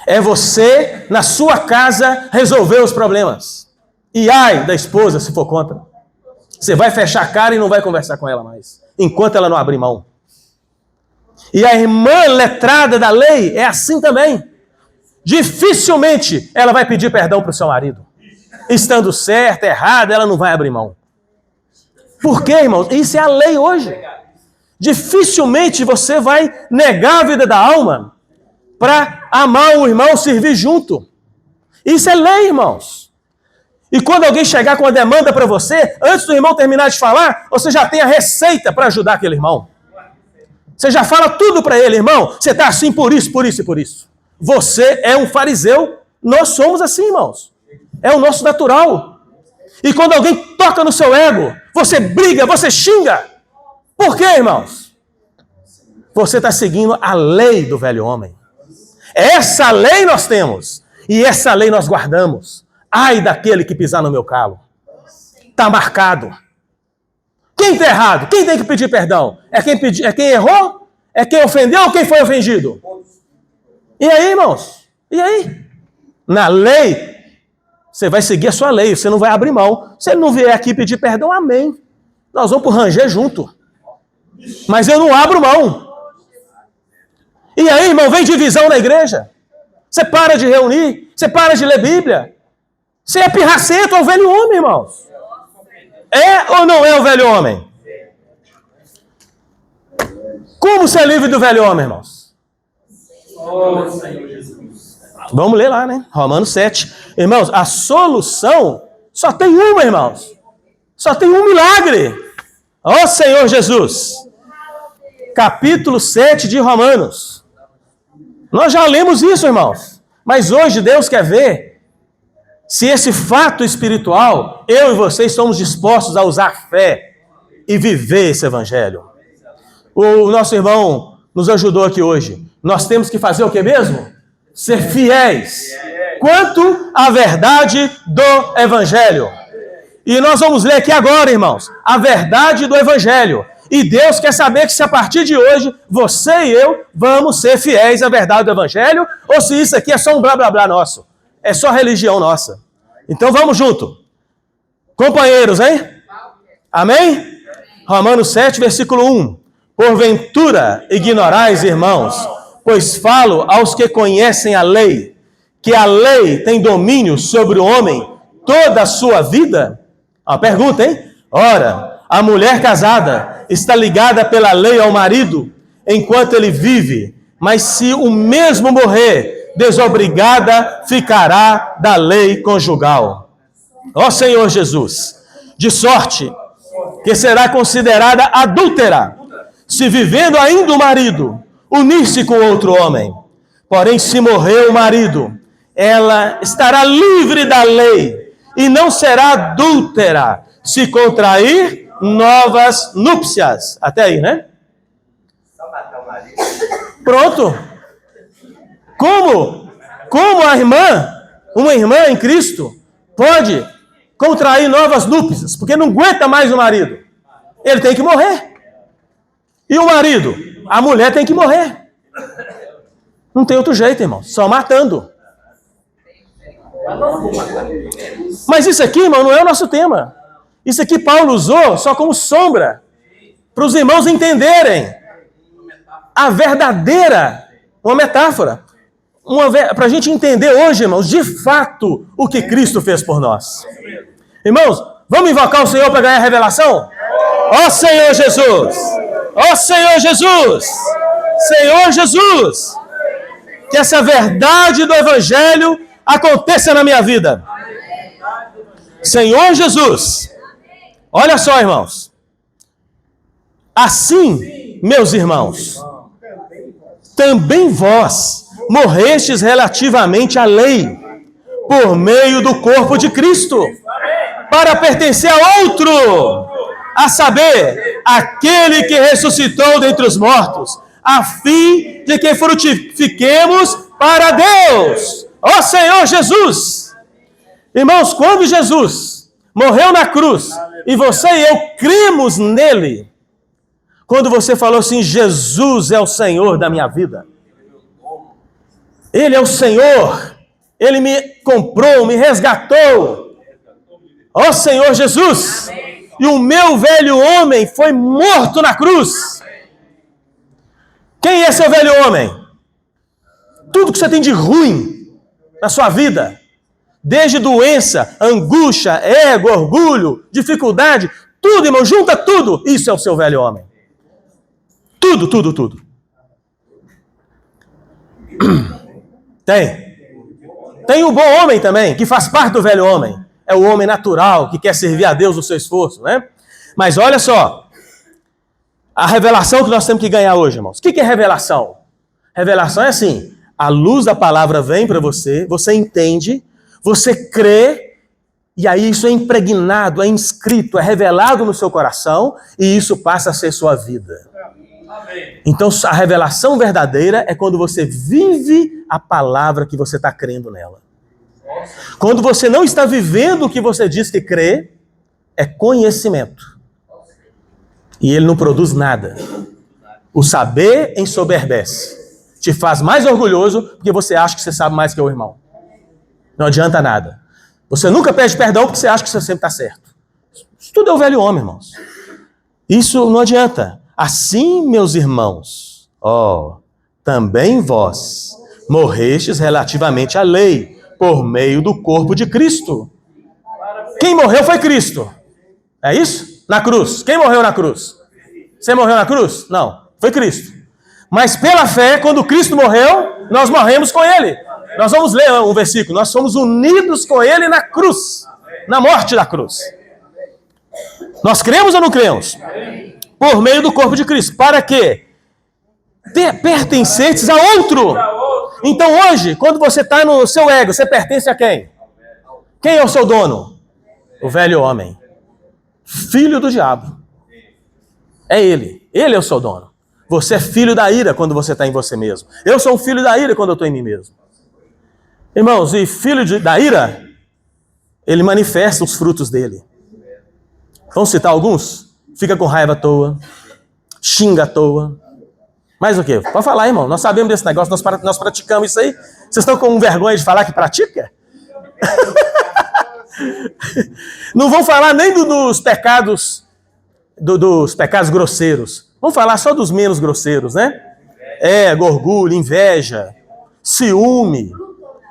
É você, na sua casa, resolver os problemas. E ai da esposa se for contra. Você vai fechar a cara e não vai conversar com ela mais, enquanto ela não abrir mão. E a irmã letrada da lei é assim também. Dificilmente ela vai pedir perdão para o seu marido. Estando certa, errada, ela não vai abrir mão. Por quê, irmãos? Isso é a lei hoje. Dificilmente você vai negar a vida da alma para amar o irmão, servir junto. Isso é lei, irmãos. E quando alguém chegar com uma demanda para você, antes do irmão terminar de falar, você já tem a receita para ajudar aquele irmão. Você já fala tudo para ele, irmão. Você está assim por isso, por isso e por isso. Você é um fariseu. Nós somos assim, irmãos. É o nosso natural. E quando alguém toca no seu ego, você briga, você xinga. Por quê, irmãos? Você está seguindo a lei do velho homem. Essa lei nós temos. E essa lei nós guardamos. Ai daquele que pisar no meu calo. Está marcado. Quem está errado? Quem tem que pedir perdão? É quem errou? É quem ofendeu ou quem foi ofendido? E aí, irmãos? E aí? Na lei, você vai seguir a sua lei. Você não vai abrir mão. Se ele não vier aqui pedir perdão, amém. Nós vamos pro ranger junto. Mas eu não abro mão. E aí, irmão, vem divisão na igreja. Você para de reunir. Você para de ler Bíblia. Você é pirracento, é o velho homem, irmãos. É ou não é o velho homem? Como ser livre do velho homem, irmãos? Vamos ler lá, né? Romanos 7. Irmãos, a solução só tem uma, irmãos. Só tem um milagre. Ó Senhor Jesus. Capítulo 7 de Romanos. Nós já lemos isso, irmãos. Mas hoje Deus quer ver se esse fato espiritual, eu e vocês somos dispostos a usar fé e viver esse evangelho. O nosso irmão nos ajudou aqui hoje. Nós temos que fazer o que mesmo? Ser fiéis quanto à verdade do evangelho. E nós vamos ler aqui agora, irmãos, a verdade do evangelho. E Deus quer saber que se a partir de hoje, você e eu vamos ser fiéis à verdade do evangelho, ou se isso aqui é só um blá blá blá nosso. É só religião nossa. Então vamos junto. Companheiros, hein? Amém? Romanos 7, versículo 1. Porventura ignorais, irmãos, pois falo aos que conhecem a lei, que a lei tem domínio sobre o homem toda a sua vida? A pergunta, hein? Ora, a mulher casada está ligada pela lei ao marido enquanto ele vive, mas se o mesmo morrer, desobrigada ficará da lei conjugal. Ó Senhor Jesus, de sorte que será considerada adúltera, se vivendo ainda o marido, unir-se com outro homem. Porém, se morrer o marido, ela estará livre da lei e não será adúltera se contrair novas núpcias. Até aí, né? Pronto. Como uma irmã em Cristo, pode contrair novas núpcias, porque não aguenta mais o marido. Ele tem que morrer. E o marido? A mulher tem que morrer. Não tem outro jeito, irmão. Só matando. Mas isso aqui, irmão, não é o nosso tema. Isso aqui Paulo usou só como sombra, para os irmãos entenderem a verdadeira uma metáfora, para a gente entender hoje, irmãos, de fato, o que Cristo fez por nós. Irmãos, vamos invocar o Senhor para ganhar a revelação? Ó Senhor Jesus! Ó Senhor Jesus! Senhor Jesus! Que essa verdade do Evangelho aconteça na minha vida. Senhor Jesus! Olha só, irmãos. Assim, meus irmãos, também vós morrestes relativamente à lei, por meio do corpo de Cristo, para pertencer a outro, a saber, aquele que ressuscitou dentre os mortos, a fim de que frutifiquemos para Deus. Ó Senhor Jesus! Irmãos, quando Jesus morreu na cruz, e você e eu cremos nele, quando você falou assim, Jesus é o Senhor da minha vida, Ele é o Senhor, Ele me comprou, me resgatou, ó Senhor Jesus, e o meu velho homem foi morto na cruz. Quem é seu velho homem? Tudo que você tem de ruim na sua vida, desde doença, angústia, ego, orgulho, dificuldade, tudo, irmão, junta tudo, isso é o seu velho homem. Tudo, tudo, tudo. Tem o bom homem também, que faz parte do velho homem. É o homem natural, que quer servir a Deus no seu esforço, né? Mas olha só, a revelação que nós temos que ganhar hoje, irmãos. O que é revelação? Revelação é assim, a luz da palavra vem para você, você entende, você crê, e aí isso é impregnado, é inscrito, é revelado no seu coração, e isso passa a ser sua vida. Então, a revelação verdadeira é quando você vive a palavra que você está crendo nela. Quando você não está vivendo o que você diz que crê, é conhecimento. E ele não produz nada. O saber ensoberbece. Te faz mais orgulhoso porque você acha que você sabe mais que o irmão. Não adianta nada. Você nunca pede perdão porque você acha que você sempre está certo. Isso tudo é o velho homem, irmãos. Isso não adianta. Assim, meus irmãos, também vós morrestes relativamente à lei, por meio do corpo de Cristo. Quem morreu foi Cristo. É isso? Na cruz. Quem morreu na cruz? Você morreu na cruz? Não, foi Cristo. Mas pela fé, quando Cristo morreu, nós morremos com Ele. Nós vamos ler um versículo. Nós somos unidos com Ele na cruz, na morte da cruz. Nós cremos ou não cremos? Por meio do corpo de Cristo. Para quê? Pertencentes a outro. Então hoje, quando você está no seu ego, você pertence a quem? Quem é o seu dono? O velho homem. Filho do diabo. É ele. Ele é o seu dono. Você é filho da ira quando você está em você mesmo. Eu sou um filho da ira quando eu estou em mim mesmo. Irmãos, e filho da ira, ele manifesta os frutos dele. Vamos citar alguns? Fica com raiva à toa, xinga à toa. Mais o quê? Pode falar, irmão. Nós sabemos desse negócio, nós praticamos isso aí. Vocês estão com vergonha de falar que pratica? Não vão falar nem dos pecados, dos pecados grosseiros. Vamos falar só dos menos grosseiros, né? Orgulho, inveja, ciúme,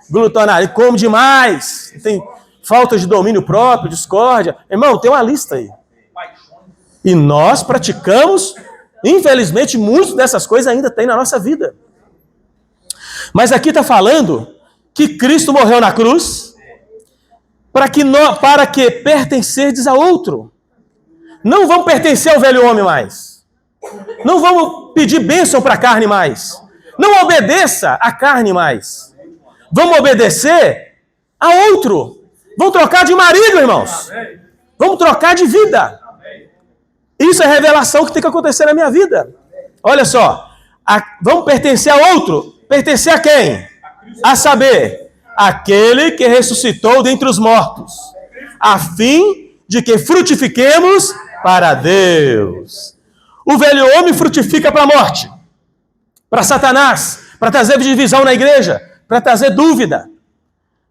glutonaria, come demais, tem falta de domínio próprio, discórdia. Irmão, tem uma lista aí. E nós praticamos, infelizmente, muitas dessas coisas ainda tem na nossa vida. Mas aqui está falando que Cristo morreu na cruz para que pertencerdes a outro. Não vamos pertencer ao velho homem mais. Não vamos pedir bênção para a carne mais. Não obedeça à carne mais. Vamos obedecer a outro. Vamos trocar de marido, irmãos. Vamos trocar de vida. Isso é revelação que tem que acontecer na minha vida. Olha só. Vamos pertencer a outro. Pertencer a quem? A saber, aquele que ressuscitou dentre os mortos, a fim de que frutifiquemos para Deus. O velho homem frutifica para a morte, para Satanás, para trazer divisão na igreja, para trazer dúvida.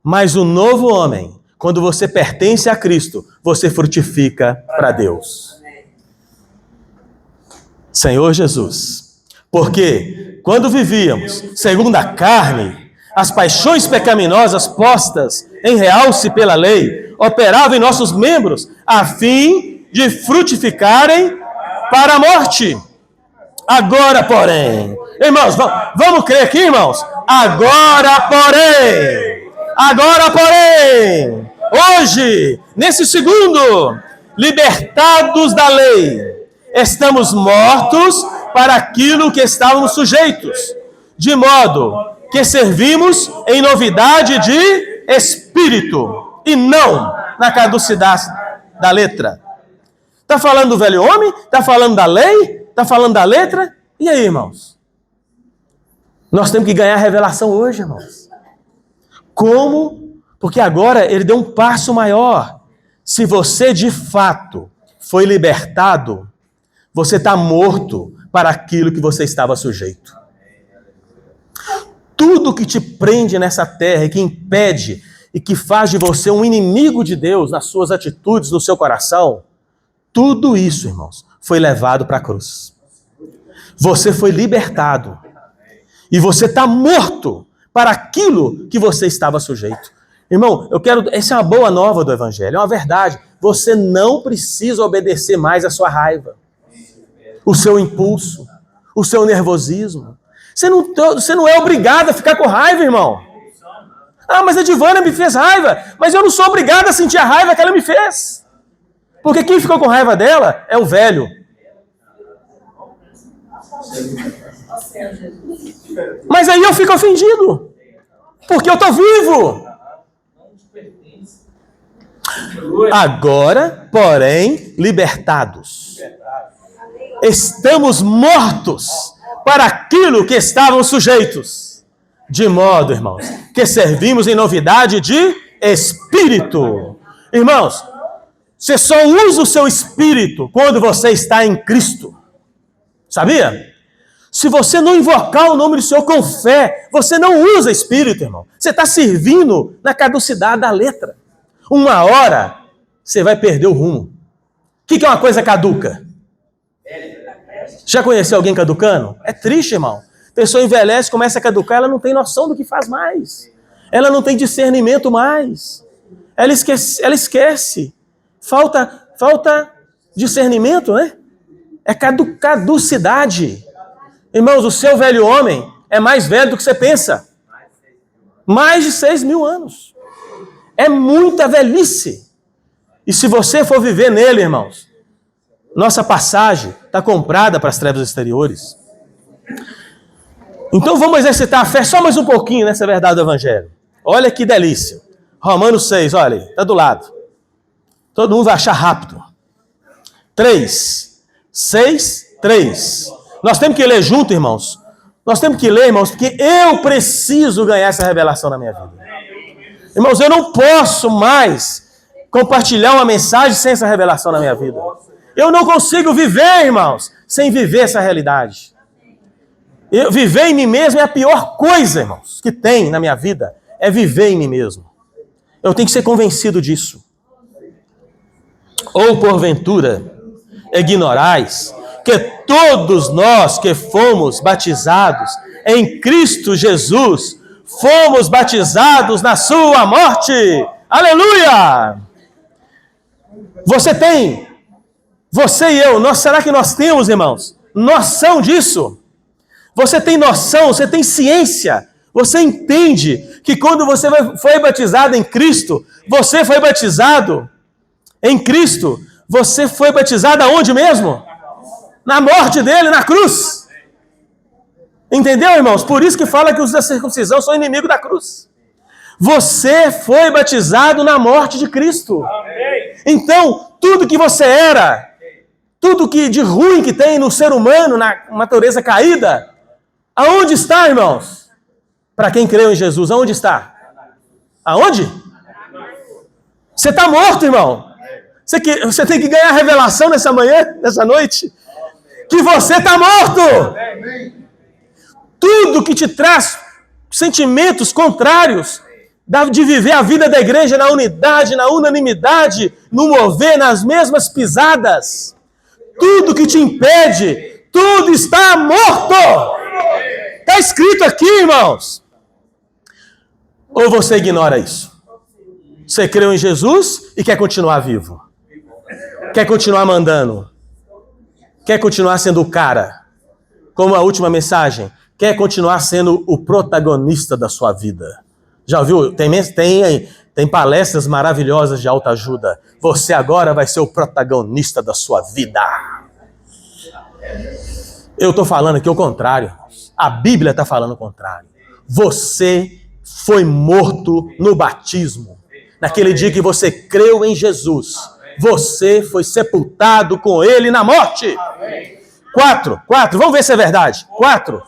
Mas o novo homem, quando você pertence a Cristo, você frutifica para Deus. Senhor Jesus, porque quando vivíamos segundo a carne, as paixões pecaminosas postas em realce pela lei operavam em nossos membros a fim de frutificarem para a morte. Agora, porém, irmãos, vamos crer aqui, irmãos? Agora, porém, hoje, nesse segundo, libertados da lei, estamos mortos para aquilo que estávamos sujeitos, de modo que servimos em novidade de espírito e não na caducidade da letra. Está falando do velho homem? Está falando da lei? Está falando da letra? E aí, irmãos? Nós temos que ganhar a revelação hoje, irmãos. Como? Porque agora ele deu um passo maior. Se você de fato foi libertado, você está morto para aquilo que você estava sujeito. Tudo que te prende nessa terra e que impede e que faz de você um inimigo de Deus nas suas atitudes, no seu coração, tudo isso, irmãos, foi levado para a cruz. Você foi libertado. E você está morto para aquilo que você estava sujeito. Irmão, essa é uma boa nova do Evangelho, é uma verdade. Você não precisa obedecer mais à sua raiva, o seu impulso, o seu nervosismo. Você não é obrigado a ficar com raiva, irmão. Ah, mas a Divana me fez raiva, mas eu não sou obrigado a sentir a raiva que ela me fez. Porque quem ficou com raiva dela é o velho. Mas aí eu fico ofendido, porque eu estou vivo. Agora, porém, libertados, estamos mortos para aquilo que estavam sujeitos, de modo, irmãos, que servimos em novidade de espírito. Irmãos, você só usa o seu espírito quando você está em Cristo. Sabia? Se você não invocar o nome do Senhor com fé, você não usa espírito, irmão. Você está servindo na caducidade da letra. Uma hora, você vai perder o rumo. O que é uma coisa caduca? Já conheceu alguém caducando? É triste, irmão. A pessoa envelhece, começa a caducar, ela não tem noção do que faz mais. Ela não tem discernimento mais. Ela esquece. Falta discernimento, né? É caducidade. Irmãos, o seu velho homem é mais velho do que você pensa. Mais de 6.000 anos. É muita velhice. E se você for viver nele, irmãos, nossa passagem está comprada para as trevas exteriores. Então vamos exercitar a fé só mais um pouquinho nessa verdade do Evangelho. Olha que delícia. Romanos 6, olha aí, está do lado. Todo mundo vai achar rápido. 3. Nós temos que ler junto, irmãos. Nós temos que ler, irmãos, porque eu preciso ganhar essa revelação na minha vida. Irmãos, eu não posso mais compartilhar uma mensagem sem essa revelação na minha vida. Eu não consigo viver, irmãos, sem viver essa realidade. Viver em mim mesmo é a pior coisa, irmãos, que tem na minha vida. É viver em mim mesmo. Eu tenho que ser convencido disso. Ou porventura, ignorais que todos nós que fomos batizados em Cristo Jesus, fomos batizados na sua morte. Aleluia! Você e eu, será que nós temos, irmãos, noção disso? Você tem noção, você tem ciência, você entende que quando você foi batizado em Cristo, você foi batizado em Cristo, você foi batizado aonde mesmo? Na morte dele, na cruz. Entendeu, irmãos? Por isso que fala que os da circuncisão são inimigos da cruz. Você foi batizado na morte de Cristo. Então, tudo que você era, tudo que de ruim que tem no ser humano, na natureza caída, aonde está, irmãos? Para quem creu em Jesus, aonde está? Aonde? Você está morto, irmão. Você tem que ganhar a revelação nessa manhã, nessa noite, que você está morto. Tudo que te traz sentimentos contrários de viver a vida da igreja na unidade, na unanimidade, no mover, nas mesmas pisadas. Tudo que te impede, tudo está morto. Está escrito aqui, irmãos. Ou você ignora isso? Você creu em Jesus e quer continuar vivo? Quer continuar mandando? Quer continuar sendo o cara? Como a última mensagem, quer continuar sendo o protagonista da sua vida? Já ouviu? Tem palestras maravilhosas de autoajuda. Você agora vai ser o protagonista da sua vida. Eu estou falando aqui o contrário. A Bíblia está falando o contrário. Você foi morto no batismo. Naquele dia que você creu em Jesus, você foi sepultado com Ele na morte. 4, vamos ver se é verdade. 4,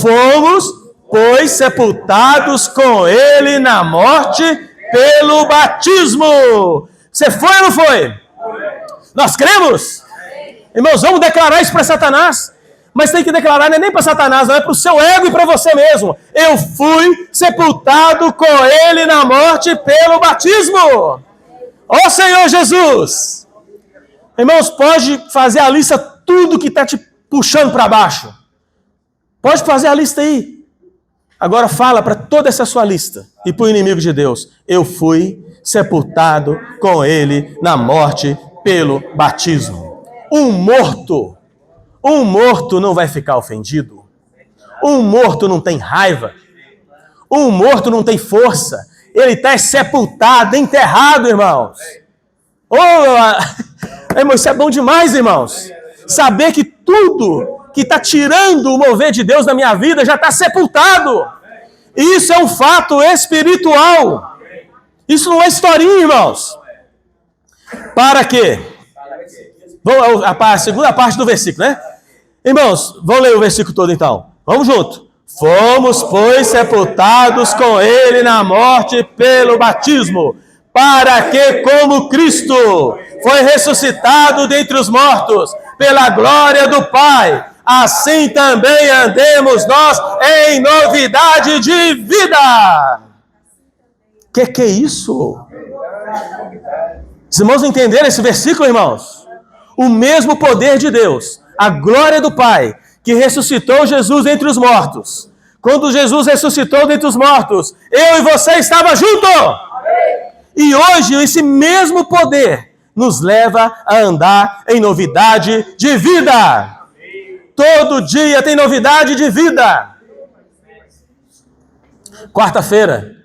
fomos, pois, sepultados com Ele na morte pelo batismo. Você foi ou não foi? Nós cremos? Irmãos, vamos declarar isso para Satanás. Mas tem que declarar, não é nem para Satanás, não é para o seu ego e para você mesmo. Eu fui sepultado com Ele na morte pelo batismo. Ó Senhor Jesus! Irmãos, pode fazer a lista, tudo que está te puxando para baixo. Pode fazer a lista aí. Agora fala para toda essa sua lista e para o inimigo de Deus. Eu fui sepultado com Ele na morte pelo batismo. Um morto não vai ficar ofendido. Um morto não tem raiva. Um morto não tem força. Ele está sepultado, enterrado, irmãos. Irmãos, isso é bom demais, irmãos. Saber que tudo que está tirando o mover de Deus na minha vida já está sepultado. Isso é um fato espiritual. Isso não é historinha, irmãos. Para quê? A segunda parte do versículo, né? Irmãos, vamos ler o versículo todo então. Vamos junto. Fomos, pois, sepultados com Ele na morte pelo batismo, para que, como Cristo foi ressuscitado dentre os mortos, pela glória do Pai, assim também andemos nós em novidade de vida. Que é isso? Os irmãos entenderam esse versículo, irmãos? O mesmo poder de Deus, a glória do Pai, que ressuscitou Jesus entre os mortos. Quando Jesus ressuscitou dentre os mortos, eu e você estava junto. E hoje esse mesmo poder nos leva a andar em novidade de vida. Todo dia tem novidade de vida. Quarta-feira,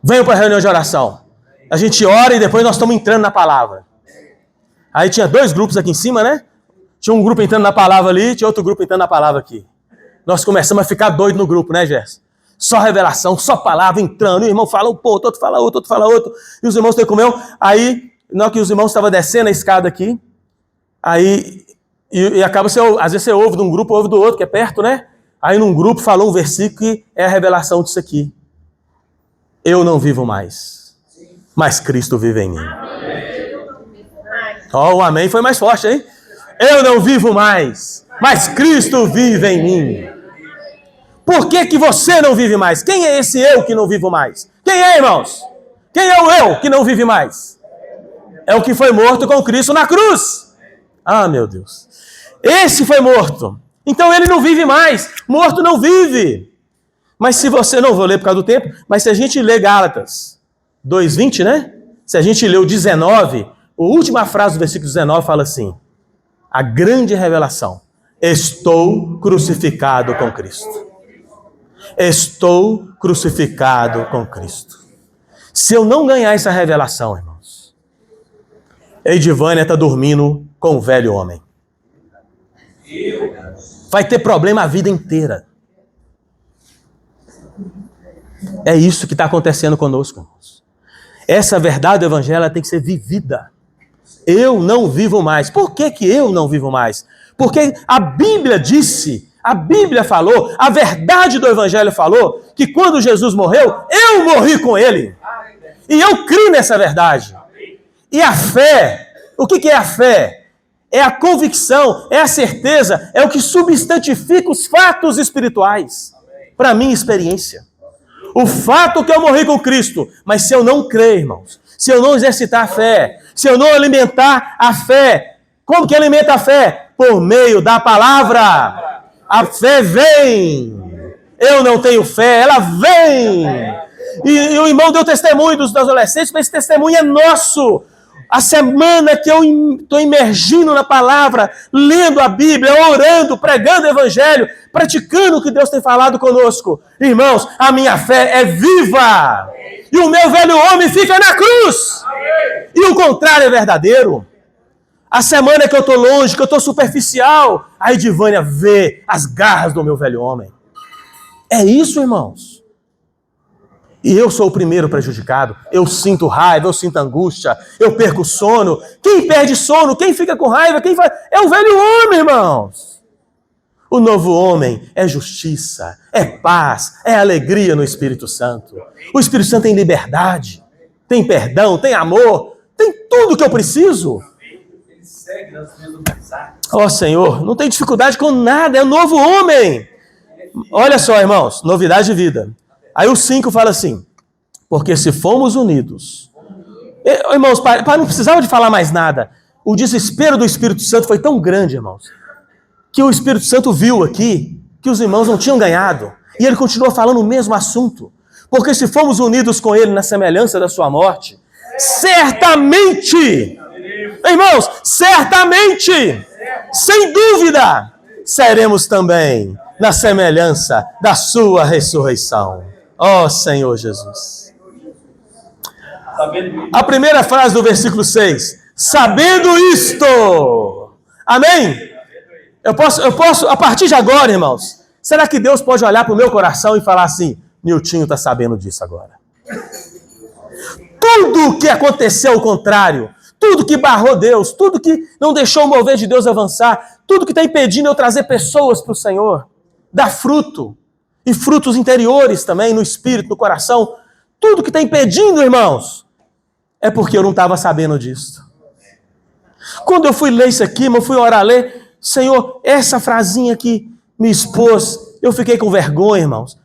venham para a reunião de oração. A gente ora e depois nós estamos entrando na palavra. Aí tinha 2 grupos aqui em cima, né? Tinha um grupo entrando na palavra ali, tinha outro grupo entrando na palavra aqui. Nós começamos a ficar doido no grupo, né, Gerson? Só revelação, só palavra entrando. E o irmão fala um pouco, outro fala outro. E os irmãos comiam. Aí, na hora que os irmãos estavam descendo a escada aqui, aí, e acaba, às vezes você ouve de um grupo, ouve do outro, que é perto, né? Aí num grupo falou um versículo que é a revelação disso aqui. Eu não vivo mais, mas Cristo vive em mim. O amém foi mais forte, hein? Eu não vivo mais, mas Cristo vive em mim. Por que você não vive mais? Quem é esse eu que não vivo mais? Quem é, irmãos? Quem é o eu que não vive mais? É o que foi morto com Cristo na cruz. Ah, meu Deus. Esse foi morto. Então ele não vive mais. Morto não vive. Mas se você, não vou ler por causa do tempo, mas se a gente ler Gálatas 2:20, né? Se a gente ler o 19, a última frase do versículo 19 fala assim: a grande revelação. Estou crucificado com Cristo. Estou crucificado com Cristo. Se eu não ganhar essa revelação, irmãos, Edivânia está dormindo com o velho homem. Vai ter problema a vida inteira. É isso que está acontecendo conosco, irmãos. Essa verdade do evangelho tem que ser vivida. Eu não vivo mais. Por que eu não vivo mais? Porque a Bíblia disse, a Bíblia falou, a verdade do evangelho falou, que quando Jesus morreu, eu morri com ele. E eu criei nessa verdade. E a fé, o que é a fé? É a convicção, é a certeza, é o que substantifica os fatos espirituais. Para minha experiência. O fato que eu morri com Cristo, mas se eu não crer, irmãos, se eu não exercitar a fé, se eu não alimentar a fé, como que alimenta a fé? Por meio da palavra. A fé vem. Eu não tenho fé, ela vem. E o irmão deu testemunho dos adolescentes, mas esse testemunho é nosso. A semana que eu estou imergindo na palavra, lendo a Bíblia, orando, pregando o Evangelho, praticando o que Deus tem falado conosco. Irmãos, a minha fé é viva. E o meu velho homem fica na cruz. E o contrário é verdadeiro. A semana que eu estou longe, que eu estou superficial, a Edivânia vê as garras do meu velho homem. É isso, irmãos. E eu sou o primeiro prejudicado. Eu sinto raiva, eu sinto angústia, eu perco sono. Quem perde sono, quem fica com raiva, quem faz... é o velho homem, irmãos. O novo homem é justiça, é paz, é alegria no Espírito Santo. O Espírito Santo tem liberdade, tem perdão, tem amor, tem tudo que eu preciso. Ó Senhor, não tem dificuldade com nada, é o novo homem. Olha só, irmãos, novidade de vida. Aí o 5 fala assim, porque se fomos unidos... Irmãos, não precisava de falar mais nada. O desespero do Espírito Santo foi tão grande, irmãos, que o Espírito Santo viu aqui que os irmãos não tinham ganhado. E ele continua falando o mesmo assunto. Porque se fomos unidos com ele na semelhança da sua morte, certamente... Irmãos, certamente, sem dúvida, seremos também na semelhança da sua ressurreição. Ó Senhor Jesus. A primeira frase do versículo 6. Sabendo isto. Amém? Eu posso, a partir de agora, irmãos, será que Deus pode olhar para o meu coração e falar assim, Niltinho está sabendo disso agora? Tudo o que aconteceu ao contrário, tudo que barrou Deus, tudo que não deixou o mover de Deus avançar, tudo que está impedindo eu trazer pessoas para o Senhor, dá fruto, e frutos interiores também, no espírito, no coração, tudo que está impedindo, irmãos, é porque eu não estava sabendo disso. Quando eu fui ler isso aqui, eu fui orar, ler, Senhor, essa frasinha que me expôs, eu fiquei com vergonha, irmãos.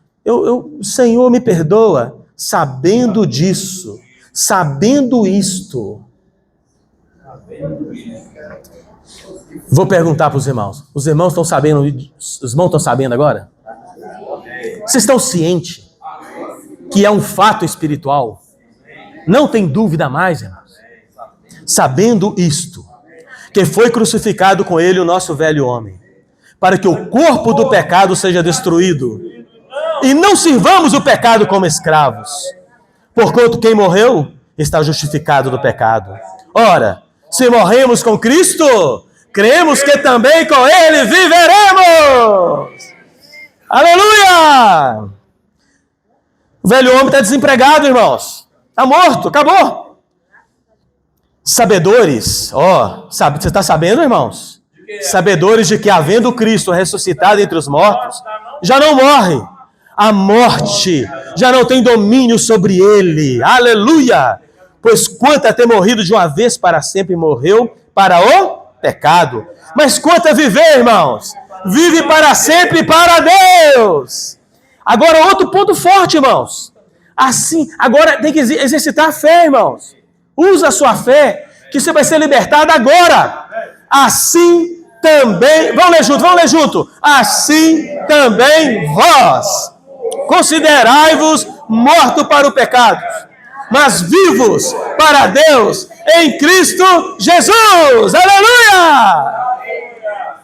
Senhor, me perdoa, sabendo disso, sabendo isto. Vou perguntar para os irmãos. Os irmãos estão sabendo? Os irmãos estão sabendo agora? Vocês estão cientes que é um fato espiritual? Não tem dúvida mais, irmãos. Sabendo isto, que foi crucificado com ele o nosso velho homem, para que o corpo do pecado seja destruído, e não sirvamos o pecado como escravos, porquanto quem morreu está justificado do pecado. Ora, se morremos com Cristo, cremos que também com ele viveremos. Aleluia! O velho homem está desempregado, irmãos. Está morto, acabou. Sabedores, você está sabendo, irmãos? Sabedores de que, havendo Cristo ressuscitado entre os mortos, já não morre. A morte já não tem domínio sobre ele. Aleluia! Pois quanto a ter morrido de uma vez para sempre, morreu para o pecado. Mas quanto a viver, irmãos, vive para sempre para Deus. Agora, outro ponto forte, irmãos. Assim, agora tem que exercitar a fé, irmãos. Usa a sua fé, que você vai ser libertado agora. Assim também, vamos ler junto. Assim também vós, considerai-vos mortos para o pecado, mas vivos para Deus em Cristo Jesus. Aleluia!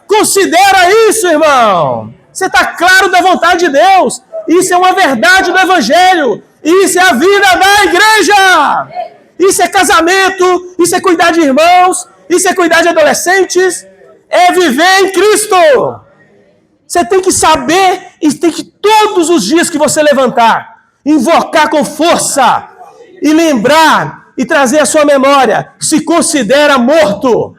Considera isso, irmão. Você está claro da vontade de Deus. Isso é uma verdade do Evangelho. Isso é a vida da igreja. Isso é casamento. Isso é cuidar de irmãos. Isso é cuidar de adolescentes. É viver em Cristo. Você tem que saber e tem que todos os dias que você levantar, invocar com força e lembrar e trazer a sua memória. Se considera morto.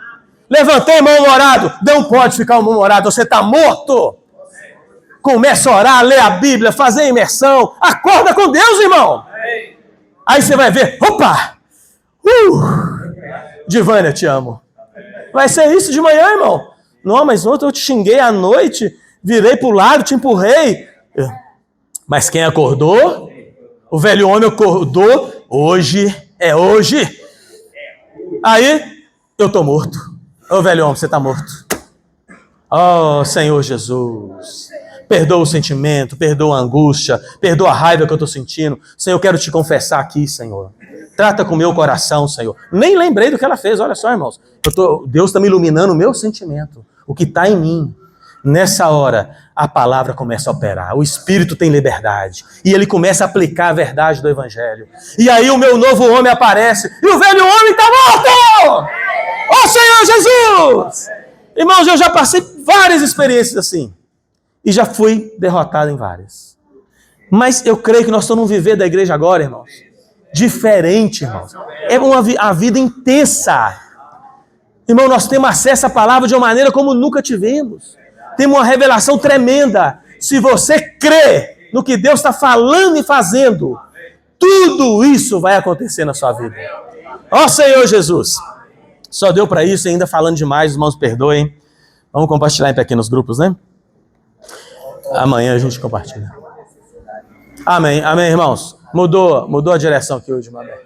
Levantei mal-humorado. Não pode ficar mal-humorado. Você está morto. Começa a orar, ler a Bíblia, fazer imersão. Acorda com Deus, irmão. Aí você vai ver. Opa! Divânia, te amo. Vai ser isso de manhã, irmão. Não, mas ontem eu te xinguei à noite. Virei pro lado, te empurrei. Mas quem acordou? O velho homem acordou. Hoje é hoje. Aí, eu tô morto. Ô velho homem, você tá morto. Oh, Senhor Jesus, perdoa o sentimento, perdoa a angústia, perdoa a raiva que eu estou sentindo. Senhor, eu quero te confessar aqui, Senhor. Trata com o meu coração, Senhor. Nem lembrei do que ela fez, olha só, irmãos. Deus está me iluminando o meu sentimento, o que está em mim. Nessa hora, a palavra começa a operar. O Espírito tem liberdade. E ele começa a aplicar a verdade do Evangelho. E aí o meu novo homem aparece. E o velho homem está morto! Ó Senhor Jesus! Irmãos, eu já passei várias experiências assim. E já fui derrotado em várias. Mas eu creio que nós estamos no viver da igreja agora, irmãos. Diferente, irmãos. É a vida intensa. Irmão, nós temos acesso à palavra de uma maneira como nunca tivemos. Temos uma revelação tremenda. Se você crê no que Deus está falando e fazendo, tudo isso vai acontecer na sua vida. Ó Senhor Jesus. Só deu para isso, ainda falando demais, os irmãos perdoem. Vamos compartilhar em pequenos grupos, né? Amanhã a gente compartilha. Amém, amém, irmãos. Mudou a direção aqui hoje, Mabel.